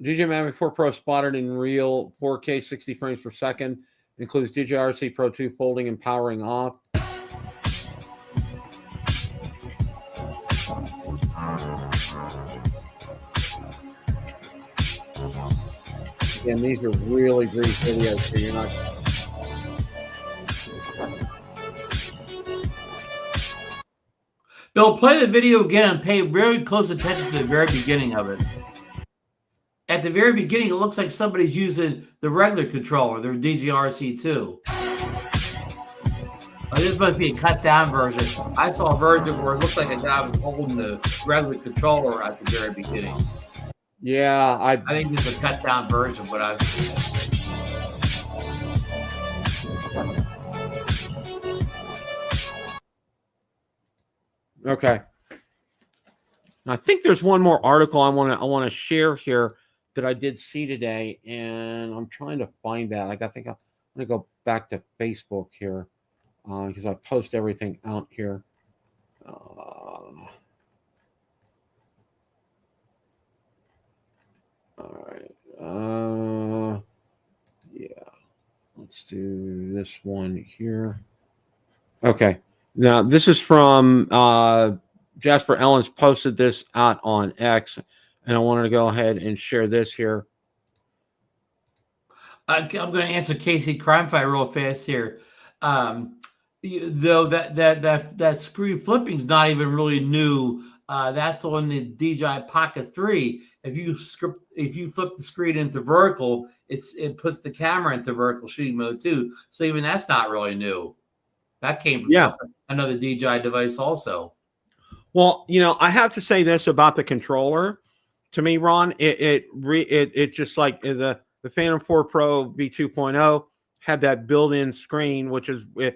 DJI Mavic 4 Pro spotted in real 4K 60 frames per second. Includes DJI RC Pro 2 folding and powering off. Again, these are really great videos, so you're not. Bill, play the video again and pay very close attention to the very beginning of it. At the very beginning, it looks like somebody's using the regular controller, their DJI RC-2. Oh, this must be a cut-down version. I saw a version where it looked like a guy was holding the regular controller at the very beginning. Yeah, I think this is a cut-down version, but I've seen it. Okay. I think there's one more article I want to share here that I did see today, and I'm trying to find that. I think I'm going to go back to Facebook here because I post everything out here. All right. Yeah. Let's do this one here. Okay. Now, this is from Jasper Ellens posted this out on X, and I wanted to go ahead and share this here. I'm going to answer Casey Crimefight real fast here. Though that screw flipping is not even really new. That's on the DJI Pocket 3. If you flip the screen into vertical, it puts the camera into vertical shooting mode too. So even that's not really new. That came from another DJI device also. Well, I have to say this about the controller. To me, Ron, it just like the Phantom 4 Pro V2.0 had that built-in screen, which is really,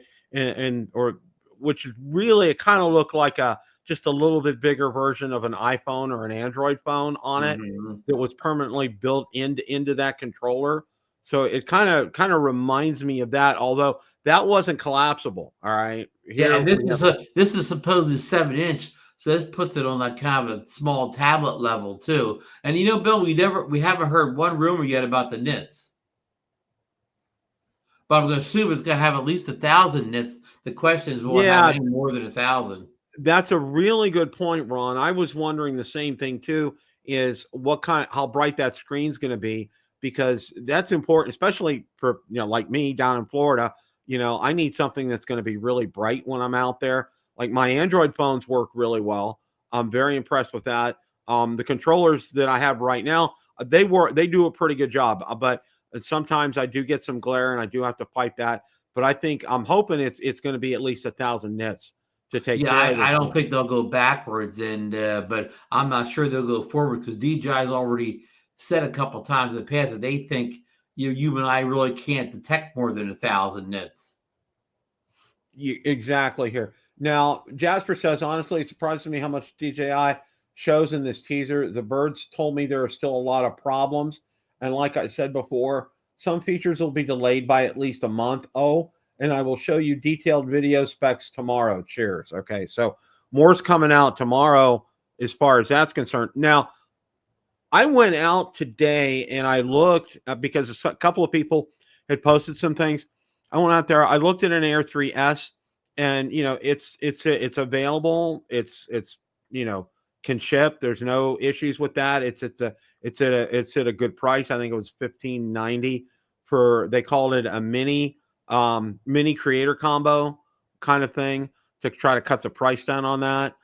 it kind of looked like just a little bit bigger version of an iPhone or an Android phone on it that was permanently built into that controller. So it kind of reminds me of that, although that wasn't collapsible. All right. Here, and this is supposedly 7-inch. So this puts it on that kind of a small tablet level too. And Bill, we haven't heard one rumor yet about the nits. But I'm going to assume it's going to have at least 1,000 nits. The question is, will it have any more than 1,000? That's a really good point, Ron. I was wondering the same thing too, is how bright that screen's going to be, because that's important, especially for, like me down in Florida. I need something that's going to be really bright when I'm out there. Like my Android phones work really well. I'm very impressed with that. The controllers that I have right now, they do a pretty good job, but sometimes I do get some glare and I do have to fight that. But I'm hoping it's going to be at least 1,000 nits to take care of it. I don't think they'll go backwards, but I'm not sure they'll go forward, because DJI's already said a couple times in the past that they think you and I really can't detect more than 1,000 nits. Exactly here. Now, Jasper says, honestly, it surprises me how much DJI shows in this teaser. The birds told me there are still a lot of problems. And like I said before, some features will be delayed by at least a month. And I will show you detailed video specs tomorrow. Cheers. Okay, so more's coming out tomorrow as far as that's concerned. Now, I went out today and I looked because a couple of people had posted some things. I went out there. I looked at an Air 3S, and it's available. It's can ship. There's no issues with that. It's at a good price. I think it was $15.90 for. They called it a mini creator combo kind of thing to try to cut the price down on that.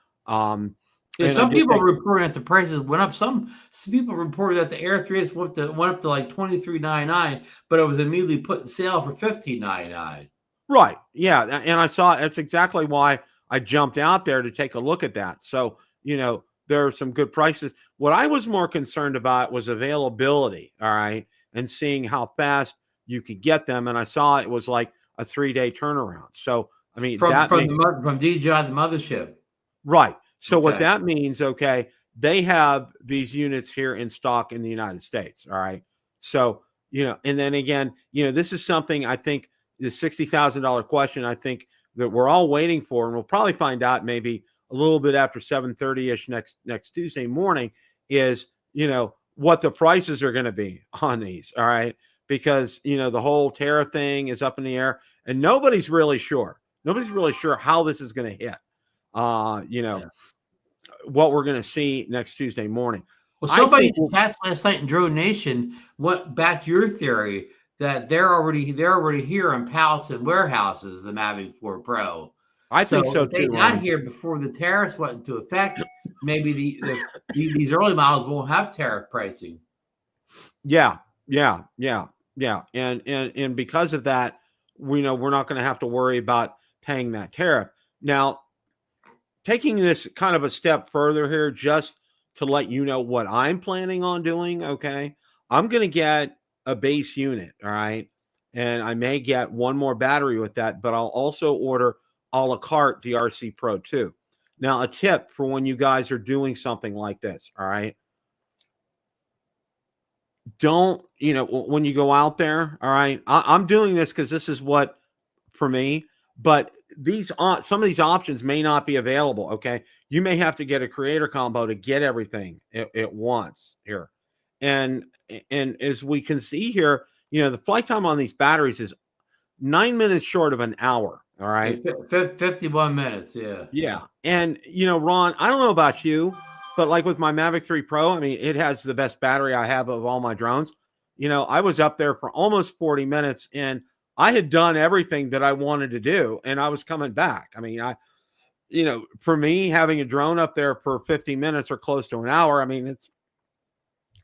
Yeah, some people reported that the prices went up. Some people reported that the Air 3S went up to like $23.99, but it was immediately put in sale for $15.99. Right. Yeah. And I saw that's exactly why I jumped out there to take a look at that. So, there are some good prices. What I was more concerned about was availability. All right. And seeing how fast you could get them. And I saw it was like a 3-day turnaround. So, I mean, from DJI, the mothership. Right. So what that means, they have these units here in stock in the United States. All right. So, and then again, this is something I think the $60,000 question, I think that we're all waiting for, and we'll probably find out maybe a little bit after 7:30-ish next Tuesday morning is, what the prices are going to be on these. All right. Because, the whole tariff thing is up in the air and nobody's really sure. Nobody's really sure how this is going to hit. What we're going to see next Tuesday morning. Well, somebody in the chats last night in Drone Nation went back to your theory that they're already here in pallets and warehouses, the Mavic 4 Pro. I think so if too. They got here before the tariffs went into effect. Maybe these early models won't have tariff pricing. Yeah. And because of that, we know we're not going to have to worry about paying that tariff. Now, taking this kind of a step further here, just to let you know what I'm planning on doing, I'm going to get a base unit, all right? And I may get one more battery with that, but I'll also order a la carte the RC Pro 2. Now, a tip for when you guys are doing something like this, all right? Don't, when you go out there, all right? I'm doing this because this is what, for me, but some of these options may not be available. You may have to get a creator combo to get everything at once here. And as we can see here, the flight time on these batteries is 9 minutes short of an hour. All right. 51 minutes. Yeah. Yeah. And, Ron, I don't know about you, but like with my Mavic 3 Pro, I mean, it has the best battery I have of all my drones. I was up there for almost 40 minutes and I had done everything that I wanted to do and I was coming back. I mean, for me, having a drone up there for 50 minutes or close to an hour, I mean, it's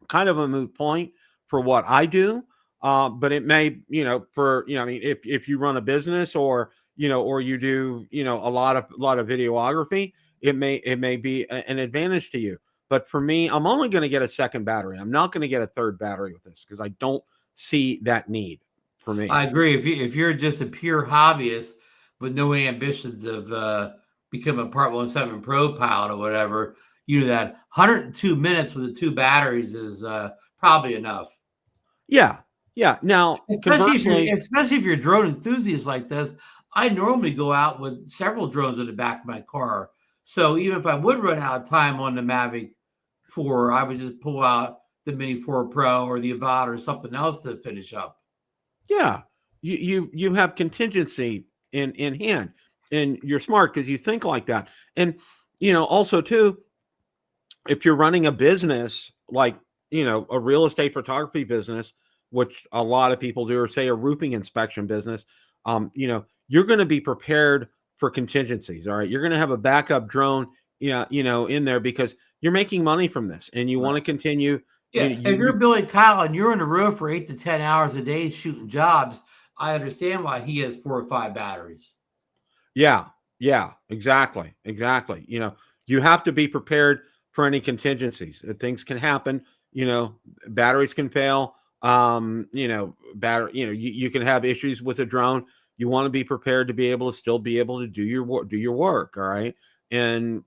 kind of a moot point for what I do. But it may, if you run a business or you do, a lot of videography, it may be an advantage to you. But for me, I'm only going to get a second battery. I'm not going to get a third battery with this because I don't see that need. For me, I agree. If you're just a pure hobbyist with no ambitions of becoming a Part 1.7 Pro pilot or whatever, that 102 minutes with the 2 batteries is probably enough. Yeah. Now, especially if you're a drone enthusiast like this, I normally go out with several drones in the back of my car. So even if I would run out of time on the Mavic 4, I would just pull out the Mini 4 Pro or the Avata or something else to finish up. Yeah, you have contingency in hand, and you're smart because you think like that. And also too, if you're running a business like a real estate photography business, which a lot of people do, or say a roofing inspection business, you're going to be prepared for contingencies. All right, you're going to have a backup drone, in there because you're making money from this, and you want to continue. Yeah, if you're Billy Kyle and you're on the road for 8 to 10 hours a day shooting jobs, I understand why he has 4 or 5 batteries. Yeah, exactly. You have to be prepared for any contingencies. Things can happen. Batteries can fail. You can have issues with a drone. You want to be prepared to be able to still be able to do your work. All right, and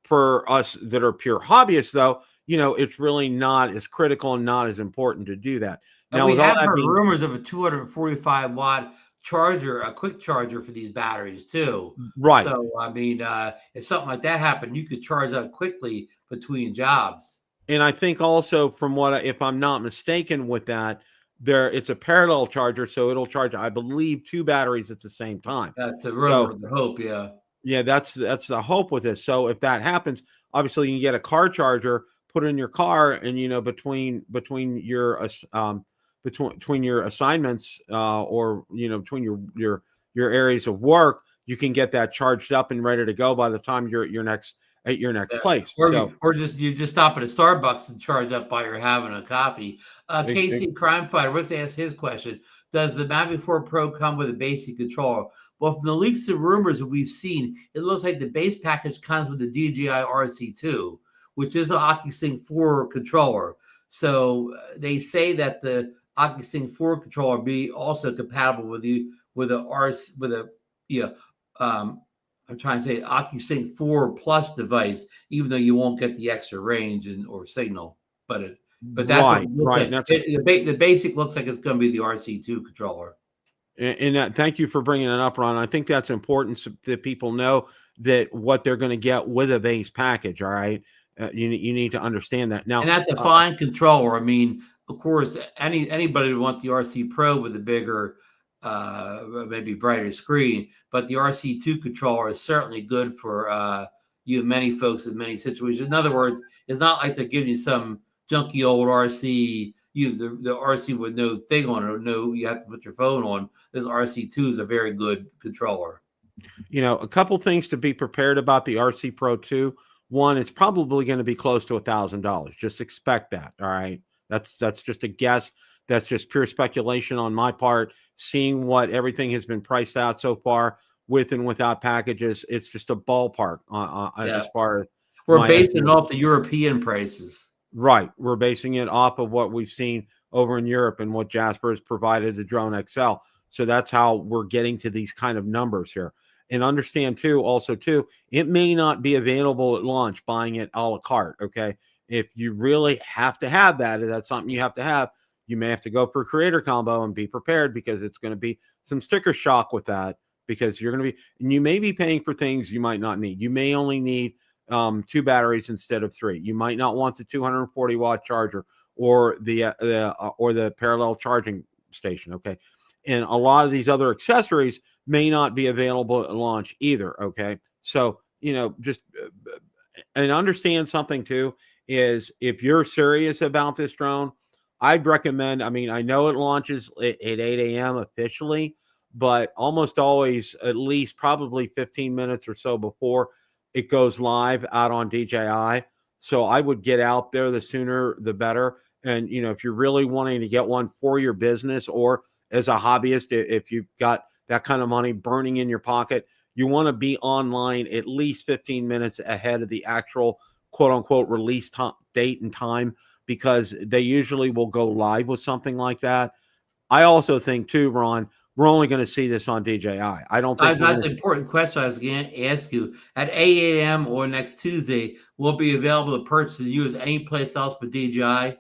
for us that are pure hobbyists, though. It's really not as critical and not as important to do that. Now, we have heard rumors of a 245 watt charger, a quick charger for these batteries too. Right. So I mean, if something like that happened, you could charge up quickly between jobs. And I think also from if I'm not mistaken with that, it's a parallel charger, so it'll charge, I believe, 2 batteries at the same time. That's a rumor, So the hope, yeah. yeah, that's the hope with this. So if that happens, obviously you can get a car charger, put it in your car, and between your between your assignments, or between your areas of work, you can get that charged up and ready to go by the time you're at your next place. Or you just stop at a Starbucks and charge up while you're having a coffee. Casey Crime Fighter, let's ask his question. Does the Mavic 4 Pro come with a basic controller? Well, from the leaks and rumors that we've seen, it looks like the base package comes with the DJI RC-2, which is an OcuSync 4 controller. So they say that the OcuSync 4 controller be also compatible with I'm trying to say OcuSync 4 Plus device, even though you won't get the extra range or signal. But that's right. Like. The basic looks like it's going to be the RC-2 controller. And thank you for bringing it up, Ron. I think that's important so that people know that what they're going to get with a base package. All right, you need to understand that now. And that's a fine controller. I mean, of course, anybody would want the RC Pro with a bigger, maybe brighter screen, but the RC-2 controller is certainly good for many folks in many situations. In other words, it's not like they're giving you some junky old RC. The RC with no thing on it, no, you have to put your phone on. This RC-2 is a very good controller. A couple things to be prepared about the RC Pro 2. One, it's probably going to be close to $1,000. Just expect that. All right, that's just a guess. That's just pure speculation on my part. Seeing what everything has been priced out so far, with and without packages, it's just a ballpark as far as we're basing it off the European prices. Right. We're basing it off of what we've seen over in Europe and what Jasper has provided the Drone XL. So that's how we're getting to these kind of numbers here. And understand too, it may not be available at launch, buying it a la carte. Okay. If you really have to have that, if that's something you have to have, you may have to go for a creator combo and be prepared, because it's going to be some sticker shock with that, because and you may be paying for things you might not need. You may only need 2 batteries instead of 3. You might not want the 240 watt charger or the parallel charging station. Okay. And a lot of these other accessories may not be available at launch either. Okay. So, just and understand something too, is if you're serious about this drone, I'd recommend, I know it launches at 8 a.m. officially, but almost always at least probably 15 minutes or so before it goes live out on DJI. So I would get out there, the sooner the better. And, if you're really wanting to get one for your business or as a hobbyist, if you've got that kind of money burning in your pocket, you want to be online at least 15 minutes ahead of the actual quote unquote release date and time, because they usually will go live with something like that. I also think too, Ron, we're only going to see this on DJI. I don't think that's the important question I was going to ask you. At 8 a.m. or next Tuesday, will it be available to purchase and use any place else but DJI?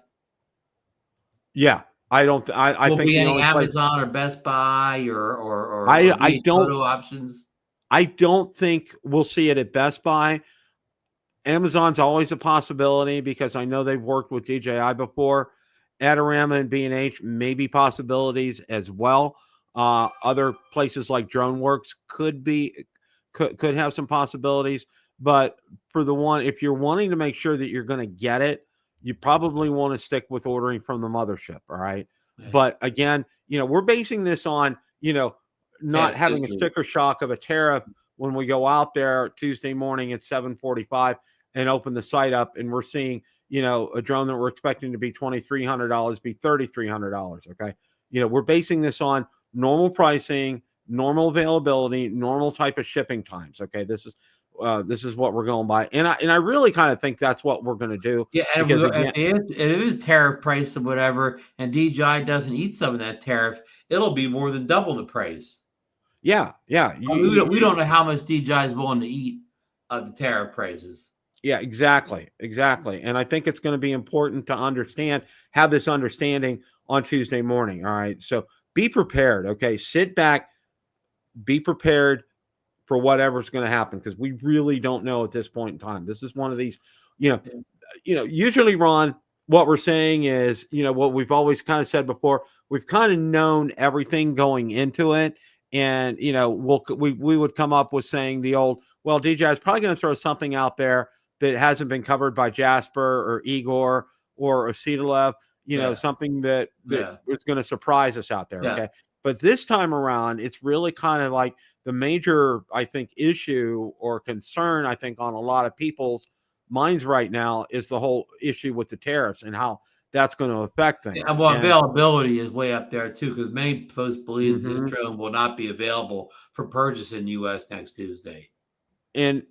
Yeah, I don't. I will think be any Amazon or Best Buy or I don't photo options. I don't think we'll see it at Best Buy. Amazon's always a possibility, because I know they've worked with DJI before. Adorama and B&H may be possibilities as well. Other places like DroneWorks could have some possibilities, but for the one, if you're wanting to make sure that you're going to get it, you probably want to stick with ordering from the mothership. All right. Yeah. But again, we're basing this on, not having a sticker shock of a tariff when we go out there Tuesday morning at 7:45 and open the site up, and we're seeing, a drone that we're expecting to be $2,300 be $3,300. Okay. We're basing this on normal pricing, normal availability, normal type of shipping times. Okay. This is what we're going by. And I really kind of think that's what we're going to do. Yeah. And if it is tariff price or whatever, and DJI doesn't eat some of that tariff, it'll be more than double the price. Yeah. Yeah. We don't know how much DJI is willing to eat of the tariff prices. Yeah, exactly. And I think it's going to be important to have this understanding on Tuesday morning. All right. So be prepared. Okay. Sit back, be prepared for whatever's going to happen, because we really don't know at this point in time. This is one of these, usually, Ron, what we're saying is, what we've always kind of said before, we've kind of known everything going into it. And, we would come up with saying the old, well, DJI is probably going to throw something out there that hasn't been covered by Jasper or Igor or Ositolev, something that is going to surprise us out there. Okay. But this time around, it's really kind of like the major, I think, issue or concern, I think, on a lot of people's minds right now is the whole issue with the tariffs and how that's going to affect things. Yeah, well, availability is way up there too, because many folks believe this drone will not be available for purchase in the U.S. next Tuesday. And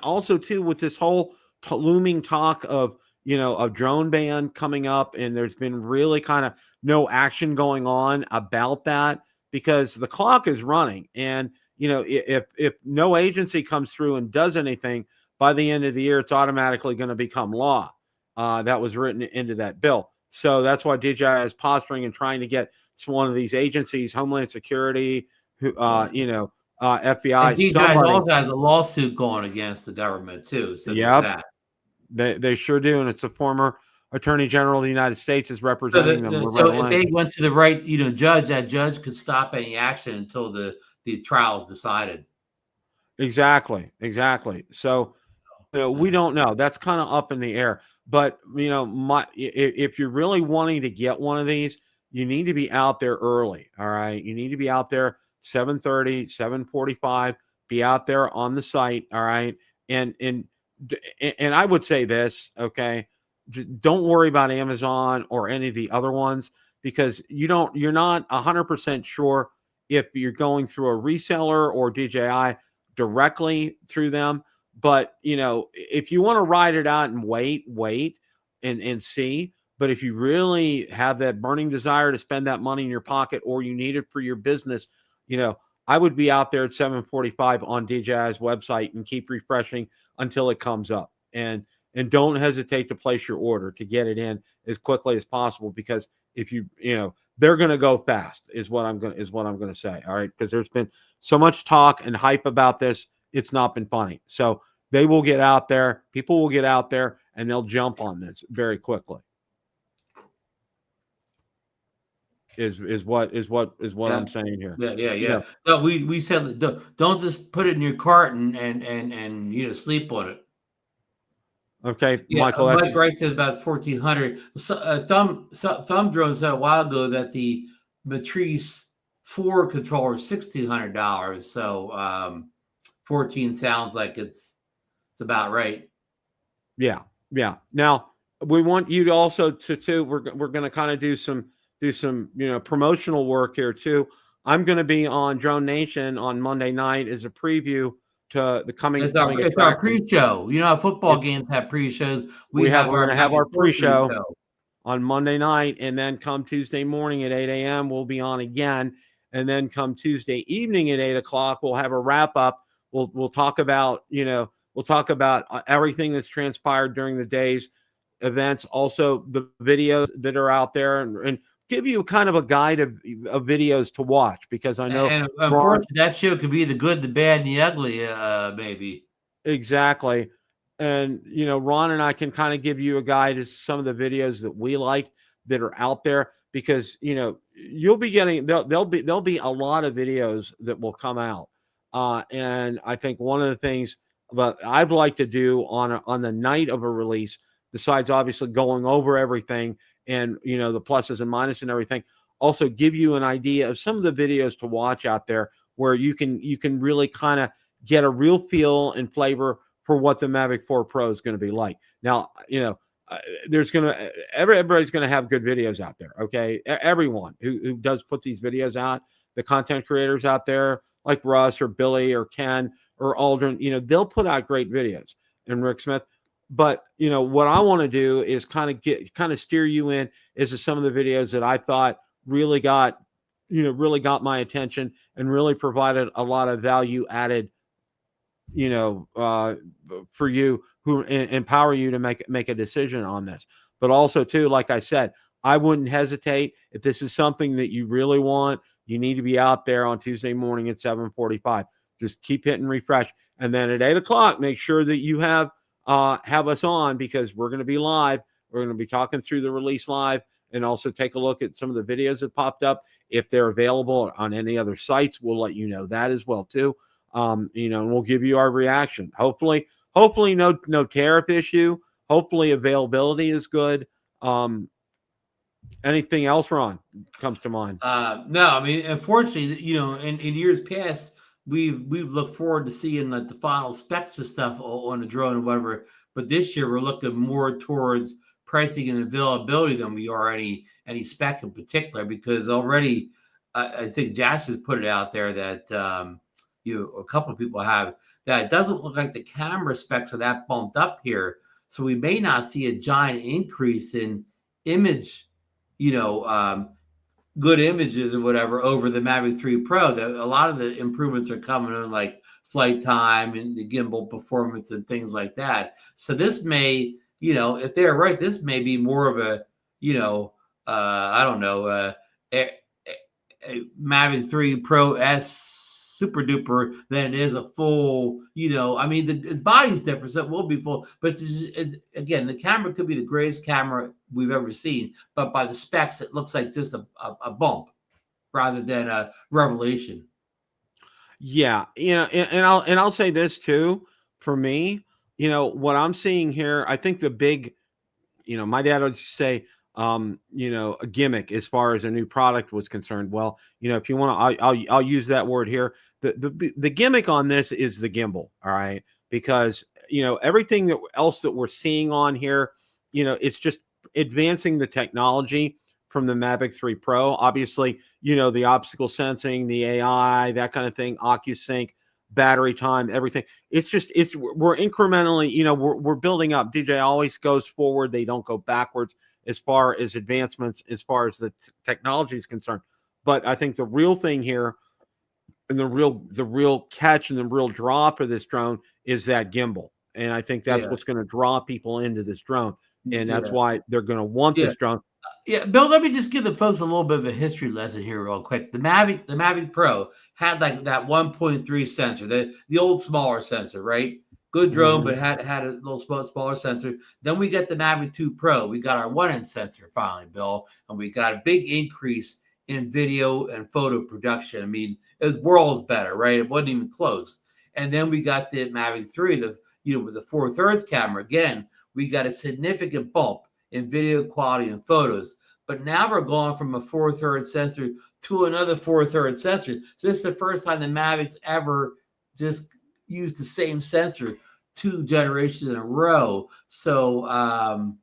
also too, with this whole looming talk of a drone ban coming up, and there's been really kind of no action going on about that, because the clock is running. And if no agency comes through and does anything by the end of the year, it's automatically going to become law. That was written into that bill. So that's why DJI is posturing and trying to get one of these agencies, Homeland Security, FBI. And DJI also has a lawsuit going against the government too. So they sure do, and it's a former Attorney General of the United States is representing them. So if they went to the right, judge, that judge could stop any action until the trial is decided. Exactly. So we don't know. That's kind of up in the air. But if you're really wanting to get one of these, you need to be out there early. All right, you need to be out there 7:30, 7:45. Be out there on the site. All right, and I would say this, okay, don't worry about Amazon or any of the other ones, because you're not 100% sure if you're going through a reseller or DJI directly through them. But if you want to ride it out and wait and see, but if you really have that burning desire to spend that money in your pocket, or you need it for your business, I would be out there at 7:45 on DJI's website and keep refreshing until it comes up. And don't hesitate to place your order to get it in as quickly as possible, because if they're going to go fast is what I'm going to say. All right. Because there's been so much talk and hype about this. It's not been funny. So they will get out there. People will get out there and they'll jump on this very quickly. Is what I'm saying here. Yeah. No, we said don't just put it in your cart and sleep on it. Okay, yeah, Michael. Mike Wright says about 1,400. Thumb drone said a while ago that the Matrice 4 controller is $1,600. So 14 sounds like it's about right. Yeah. Now we want you to also to we're going to kind of do some promotional work here too. I'm going to be on Drone Nation on Monday night as a preview to the coming. It's our pre-show. How football games have pre-shows. We're going to have our pre-show on Monday night, and then come Tuesday morning at 8 a.m. we'll be on again, and then come Tuesday evening at 8 o'clock we'll have a wrap up. We'll talk about everything that's transpired during the day's events, also the videos that are out there, and give you kind of a guide of videos to watch, because I know, and unfortunately, that show could be the good, the bad, and the ugly, maybe. Exactly. And Ron and I can kind of give you a guide to some of the videos that we like that are out there, because you'll be getting there'll be a lot of videos that will come out. And I think one of the things that I'd like to do on the night of a release, besides obviously going over everything and the pluses and minuses and everything, also give you an idea of some of the videos to watch out there, where you can really kind of get a real feel and flavor for what the Mavic 4 Pro is going to be like. Now, everybody's going to have good videos out there. Okay, everyone who does put these videos out, the content creators out there like Russ or Billy or Ken or Aldrin, they'll put out great videos, and Rick Smith. But what I want to do is kind of steer you in as to some of the videos that I thought really got my attention and really provided a lot of value added, for you, who empower you to make a decision on this. But also too, like I said, I wouldn't hesitate if this is something that you really want you need to be out there on Tuesday morning at 7:45. Just keep hitting refresh. And then at 8 o'clock, make sure that you have us on, because we're going to be live. We're going to be talking through the release live, and also take a look at some of the videos that popped up. If they're available on any other sites, we'll let you know that as well too. And we'll give you our reaction. Hopefully no tariff issue. Hopefully availability is good. Anything else, Ron, comes to mind? No, I mean, unfortunately, in years past, we've looked forward to seeing like the final specs of stuff on the drone or whatever. But this year, we're looking more towards pricing and availability than we are any spec in particular, because already I think Josh has put it out there that a couple of people have, that it doesn't look like the camera specs are that bumped up here. So we may not see a giant increase in image, good images or whatever over the Mavic 3 Pro. A lot of the improvements are coming in like flight time and the gimbal performance and things like that. So this may, if they're right, this may be more of a, I don't know, a Mavic 3 Pro S super duper than it is a full, I mean, the body's different, so it will be full. But again, the camera could be the greatest camera we've ever seen, but by the specs, it looks like just a bump rather than a revelation. Yeah, and I'll say this too. For me, what I'm seeing here, I think the big, my dad would say, a gimmick as far as a new product was concerned. Well, if you want to, I'll use that word here. The gimmick on this is the gimbal. All right. Because, everything else that we're seeing on here, it's just advancing the technology from the Mavic 3 Pro. Obviously, the obstacle sensing, the AI, that kind of thing, OcuSync, battery time, everything. We're incrementally, we're building up. DJI always goes forward. They don't go backwards as far as advancements, as far as the technology is concerned. But I think the real thing here, and the real catch and the real draw for this drone is that gimbal. And I think that's what's going to draw people into this drone. And that's why they're going to want this drone. Yeah, Bill, let me just give the folks a little bit of a history lesson here real quick. The Mavic Pro had like that 1.3 sensor, the old smaller sensor, right? Good drone, but had a little smaller sensor. Then we got the Mavic 2 Pro. We got our 1-inch sensor finally, Bill, and we got a big increase in video and photo production. I mean, it was worlds better, right? It wasn't even close. And then we got the Mavic 3, with the 4/3 camera. Again, we got a significant bump in video quality and photos. But now we're going from a 4/3 sensor to another 4/3 sensor. So this is the first time the Mavic's ever just used the same sensor 2 generations in a row. So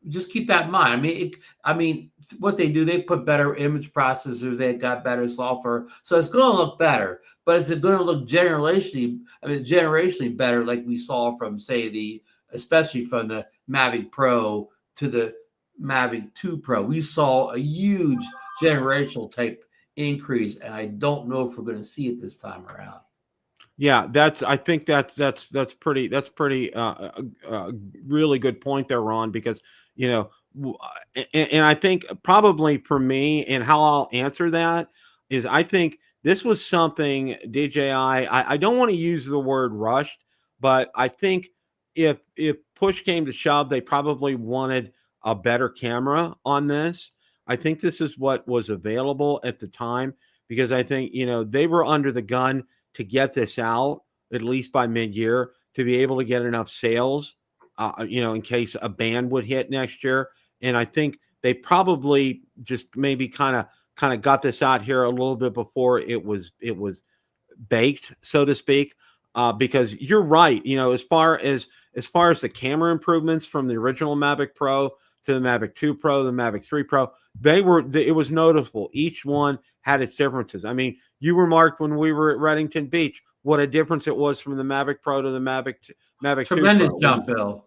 just keep that in mind. I mean, what they do, they put better image processors. They got better software, so it's going to look better. But is it going to look generationally better, like we saw from, say, especially from the Mavic Pro to the Mavic 2 Pro? We saw a huge generational type increase, and I don't know if we're going to see it this time around. Yeah, I think that's pretty really good point there, Ron, because and I think probably for me, and how I'll answer that is, I think this was something DJI, I don't want to use the word rushed, but I think if push came to shove, they probably wanted a better camera on this. I think this is what was available at the time, because I think, they were under the gun to get this out at least by mid-year, to be able to get enough sales, in case a ban would hit next year. And I think they probably just maybe kind of got this out here a little bit before it was baked, so to speak. Because you're right, as far as the camera improvements from the original Mavic Pro to the Mavic 2 Pro, the Mavic 3 Pro, it was noticeable. Each one had its differences. I mean, you remarked when we were at Reddington Beach what a difference it was from the Mavic Pro to the Mavic 2 Pro. Tremendous jump, Bill.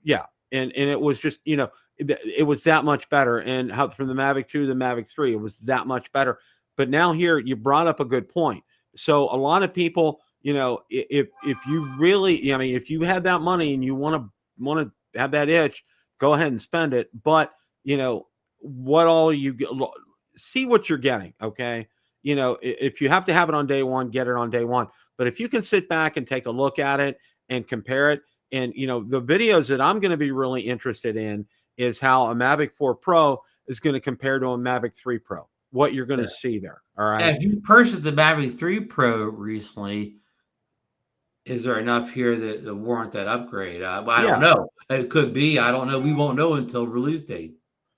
Yeah, and it was just, it was that much better. And how from the Mavic 2 to the Mavic 3, it was that much better. But now here, you brought up a good point. So a lot of people, if you really, if you have that money and you want to have that itch, go ahead and spend it. But what all you get, see what you're getting. Okay. You know, if you have to have it on day one, get it on day one. But if you can sit back and take a look at it and compare it, and, you know, the videos that I'm going to be really interested in is how a Mavic 4 Pro is going to compare to a Mavic 3 Pro, what you're going to see there. All right. If you purchased the Mavic 3 Pro recently, is there enough here that warrant that upgrade? I don't know. It could be. I don't know. We won't know until release date.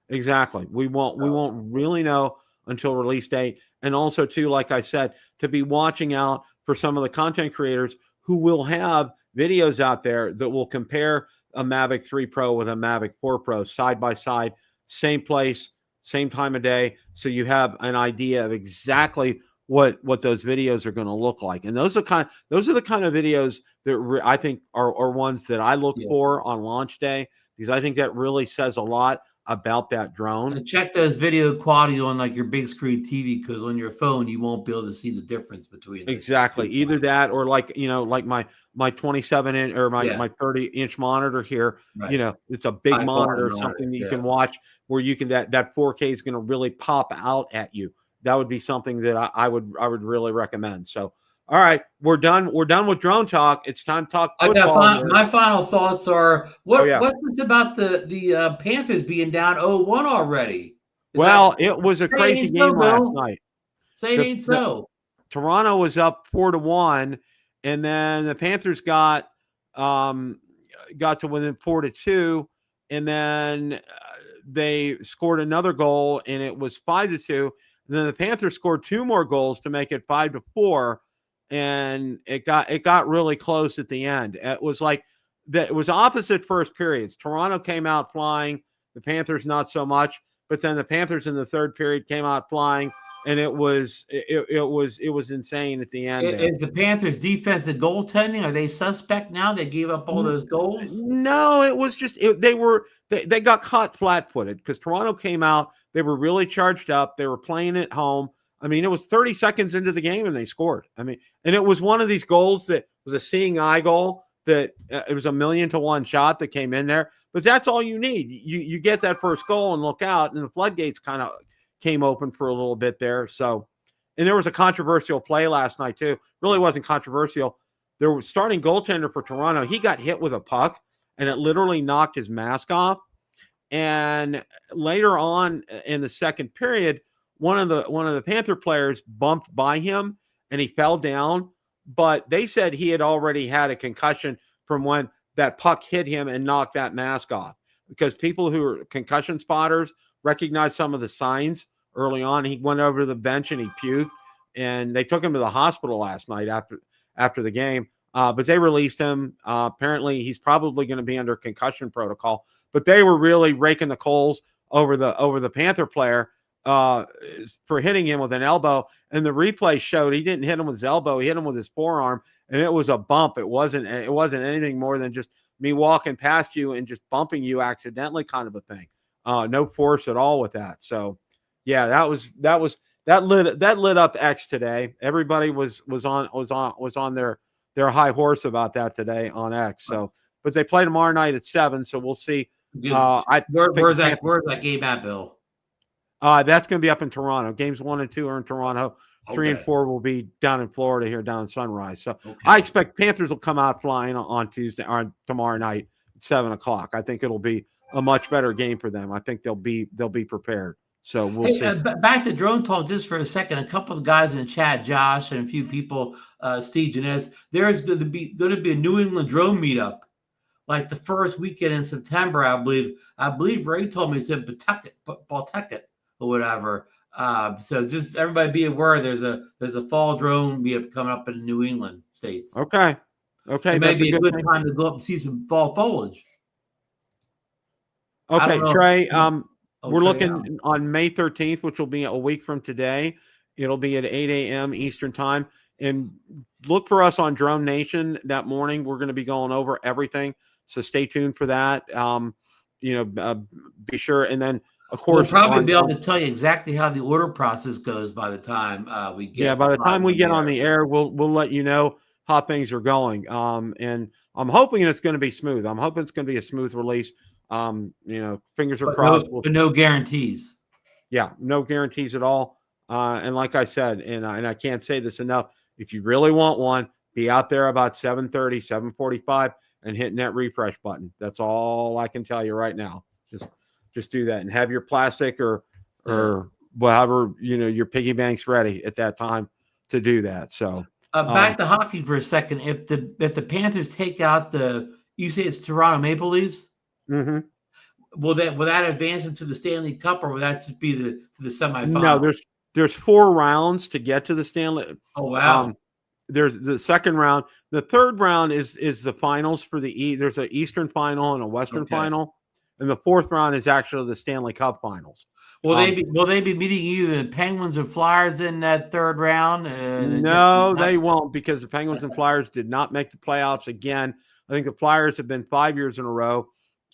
Exactly. We won't really know until release date. And also, too, like I said, to be watching out for some of the content creators who will have videos out there that will compare a Mavic 3 Pro with a Mavic 4 Pro side by side, same place, same time of day. So you have an idea of exactly what those videos are going to look like. And those are the kind of videos that I think are ones that I look for on launch day, because I think that really says a lot about that drone. And check those video quality on like your big screen TV, because on your phone you won't be able to see the difference between exactly either that or like, you know, like my 27-inch or my 30-inch monitor here. You know, it's a big monitor, something that you can watch where you can that 4K is going to really pop out at you. That would be something that I would really recommend. So, all right, we're done with drone talk. It's time to talk football. My final thoughts are what's this about the Panthers being down 0-1 already? It was a crazy game last night. Say it ain't so. Toronto was up 4-1, and then the Panthers got to within 4-2, and then they scored another goal, and it was 5-2. And then the Panthers scored 2 more goals to make it 5-4. And it got really close at the end. It was like that. It was opposite first periods. Toronto came out flying, the Panthers not so much. But then the Panthers in the third period came out flying, and it was insane at the end. Is the Panthers' defensive goaltending? Are they suspect now? They gave up all those goals? No, it was just they got caught flat-footed because Toronto came out. They were really charged up. They were playing at home. I mean, it was 30 seconds into the game and they scored. I mean, and it was one of these goals that was a seeing eye goal that it was 1,000,000-to-1 shot that came in there. But that's all you need. You get that first goal and look out, and the floodgates kind of came open for a little bit there. So, and there was a controversial play last night too. Really wasn't controversial. There was starting goaltender for Toronto. He got hit with a puck and it literally knocked his mask off. And later on in the second period, one of the Panther players bumped by him and he fell down, but they said he had already had a concussion from when that puck hit him and knocked that mask off, because people who are concussion spotters recognize some of the signs early on. He went over to the bench and he puked, and they took him to the hospital last night after the game. But they released him. Apparently he's probably going to be under concussion protocol, but they were really raking the coals over the Panther player for hitting him with an elbow. And the replay showed he didn't hit him with his elbow. He hit him with his forearm, and it was a bump. It wasn't anything more than just me walking past you and just bumping you accidentally kind of a thing. No force at all with that. So yeah, that lit up X today. Everybody was on their high horse about that today on X. So, but they play tomorrow night at 7. So we'll see. Where's that game at, Bill? That's going to be up in Toronto. Games 1 and 2 are in Toronto. 3 and 4 will be down in Florida here, down in Sunrise. So I expect Panthers will come out flying on Tuesday or tomorrow night at 7:00. I think it'll be a much better game for them. I think they'll be prepared. So we'll see. Back to drone talk just for a second. A couple of guys in the chat, Josh and a few people, Steve Janez, there's going to be a New England drone meetup, like the first weekend in September, I believe. I believe Ray told me it's in Pawtucket or whatever. So just everybody be aware there's a fall drone meetup coming up in the New England states. Okay. It may be a good time to go up and see some fall foliage. Okay, Trey. We're looking on May 13th, which will be a week from today. It'll be at 8 a.m. Eastern time. And look for us on Drone Nation that morning. We're going to be going over everything. So stay tuned for that. Be sure. And then, of course, we'll probably be able to tell you exactly how the order process goes by the time we get. Yeah, by the time we get on the air, we'll let you know how things are going. And I'm hoping it's going to be smooth. I'm hoping it's going to be a smooth release. Fingers are crossed. But no guarantees. Yeah, no guarantees at all. And like I said, and I can't say this enough, if you really want one, be out there about 7:30, 7:45 and hitting that refresh button. That's all I can tell you right now. Just do that and have your plastic or whatever, your piggy banks ready at that time to do that. So back to hockey for a second. If the Panthers take out you say it's Toronto Maple Leafs, will that advance them to the Stanley Cup, or will that just be to the semifinal? No, there's 4 rounds to get to the Stanley. Oh wow. There's the second round. The third round is the finals for there's an Eastern final and a Western final, and the fourth round is actually the Stanley Cup finals. Will they be meeting either the Penguins or Flyers in that third round? No, they won't, because the Penguins and Flyers did not make the playoffs again. I think the Flyers have been 5 years in a row.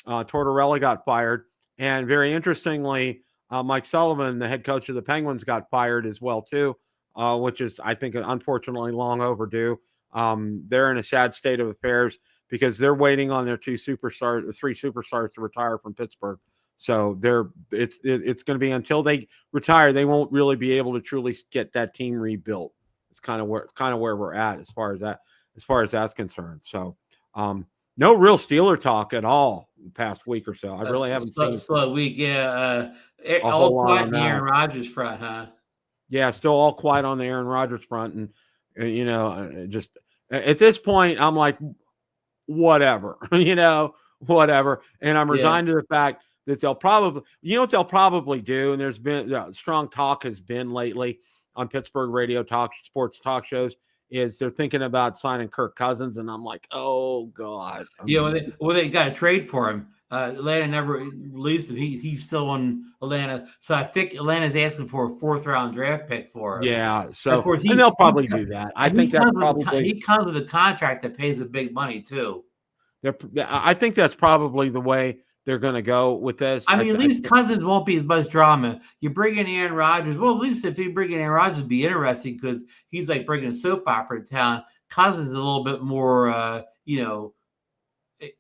Tortorella got fired, and very interestingly, Mike Sullivan, the head coach of the Penguins, got fired as well too, which is, I think, unfortunately long overdue. They're in a sad state of affairs because they're waiting on their 3 superstars to retire from Pittsburgh. So it's going to be until they retire, they won't really be able to truly get that team rebuilt. It's kind of where we're at as far as that's concerned. So no real Steeler talk at all the past week or so. I really haven't seen slow week. Yeah, all quiet on the Aaron Rodgers front, huh? Yeah, still all quiet on the Aaron Rodgers front, and just at this point, I'm like, whatever, whatever, and I'm resigned to the fact that they'll probably, what they'll probably do, and there's been strong talk has been lately on Pittsburgh radio sports talk shows, is they're thinking about signing Kirk Cousins, and I'm like, oh God. They got to trade for him. Atlanta never released him. He's still on Atlanta, so I think Atlanta's asking for a 4th round draft pick for him. Yeah, so of course they'll probably do that. I think that's probably he comes with a contract that pays the big money too. I think that's probably the way they're going to go with this. I mean, at least Cousins won't be as much drama. You bring in Aaron Rodgers. Well, at least if you bring in Aaron Rodgers, it'd be interesting because he's like bringing a soap opera to town. Cousins is a little bit more,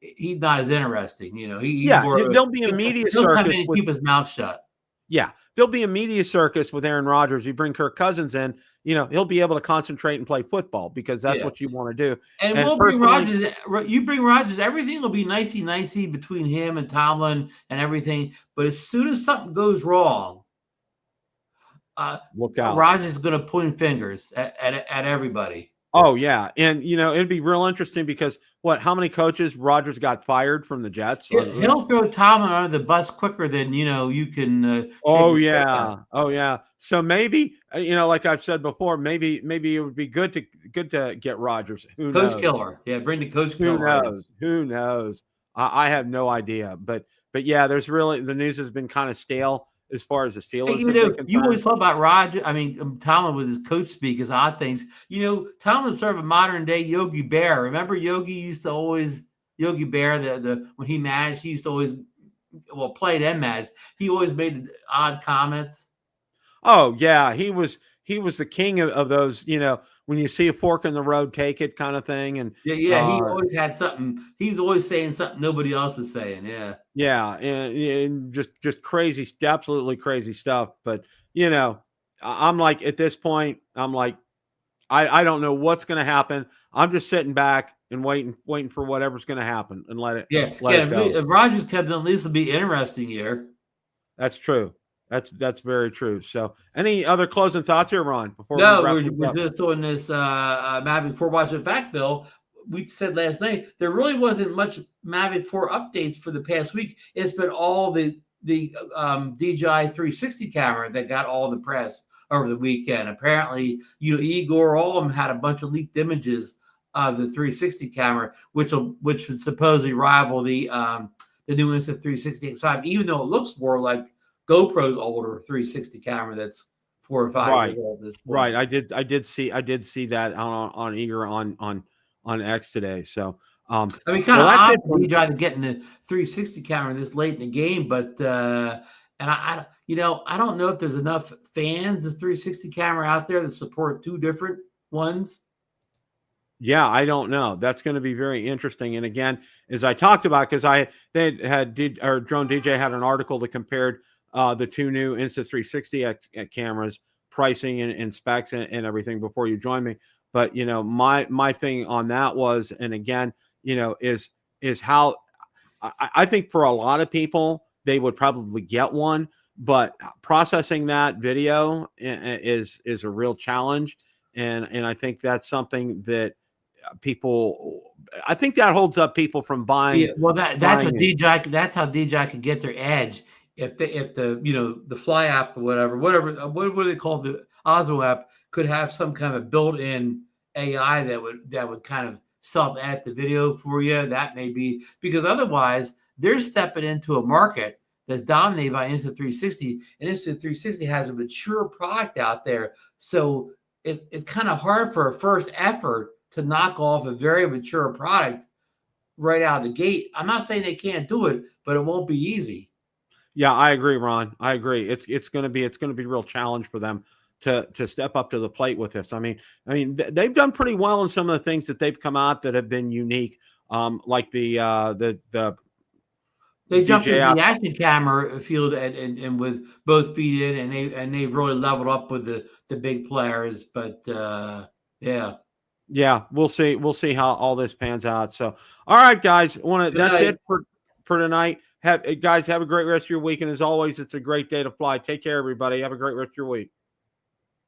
he's not as interesting. There'll be a media circus. Keep his mouth shut. Yeah, there'll be a media circus with Aaron Rodgers. You bring Kirk Cousins in, he'll be able to concentrate and play football because that's what you want to do. And we'll bring Rodgers. You bring Rodgers, everything will be nicey between him and Tomlin and everything. But as soon as something goes wrong, look out. Rodgers is going to point fingers at everybody. Oh, yeah. And, it'd be real interesting because how many coaches Rodgers got fired from the Jets? He'll throw Tomlin under the bus quicker than, you can. Oh, yeah. So maybe, like I've said before, maybe it would be good to get Rodgers. Coach killer. Yeah, bring the coach killer. Who knows? I have no idea. But yeah, the news has been kind of stale as far as the Steelers. You always talk about Rodgers. I mean, Tomlin with his coach speak is odd things. Tomlin's sort of a modern day Yogi Bear. Remember, Yogi Bear, when he managed, he used to always, played and managed. He always made odd comments. Oh yeah, he was the king of those. When you see a fork in the road, take it kind of thing. And he always had something. He was always saying something nobody else was saying. Yeah, and just crazy, absolutely crazy stuff. But I'm like, at this point, I'm like, I don't know what's going to happen. I'm just sitting back and waiting for whatever's going to happen and let it go. If Rodgers comes in, at least it'll be interesting here. That's true. That's very true. So, any other closing thoughts here, Ron? We're just doing this Mavic 4 watch. In fact, Bill, we said last night there really wasn't much Mavic 4 updates for the past week. It's been all the DJI 360 camera that got all the press over the weekend. Apparently, Igor, all of them had a bunch of leaked images of the 360 camera, which would supposedly rival the new Insta 360 X5, even though it looks more like GoPro's older 360 camera that's 4 or 5 years old. Right. I did see that on Eager on X today. So kind of odd for DJI to get in the 360 camera this late in the game, but I don't know if there's enough fans of 360 camera out there that support 2 different ones. Yeah, I don't know. That's going to be very interesting. And again, as I talked about, because Drone DJ had an article that compared the two new Insta360 cameras, pricing and specs and everything before you join me. But my thing on that was, and again, is how I think for a lot of people they would probably get one, but processing that video is a real challenge, and I think that's something that I think that holds up people from buying. Yeah, well, that's what DJI. That's how DJI can get their edge. If the Fly app or whatever, what do they call the Osmo app, could have some kind of built-in AI that would kind of self-edit the video for you. That may be, because otherwise they're stepping into a market that's dominated by Insta360, and Insta360 has a mature product out there. So it's kind of hard for a first effort to knock off a very mature product right out of the gate. I'm not saying they can't do it, but it won't be easy. Yeah, I agree, Ron. I agree. It's going to be a real challenge for them to step up to the plate with this. I mean, they've done pretty well in some of the things that they've come out that have been unique, like they jumped into the action camera field and with both feet in, and they've really leveled up with the big players. But yeah, we'll see how all this pans out. So, all right, guys, that's it for tonight. Guys, have a great rest of your week, and as always, it's a great day to fly. Take care, everybody. Have a great rest of your week.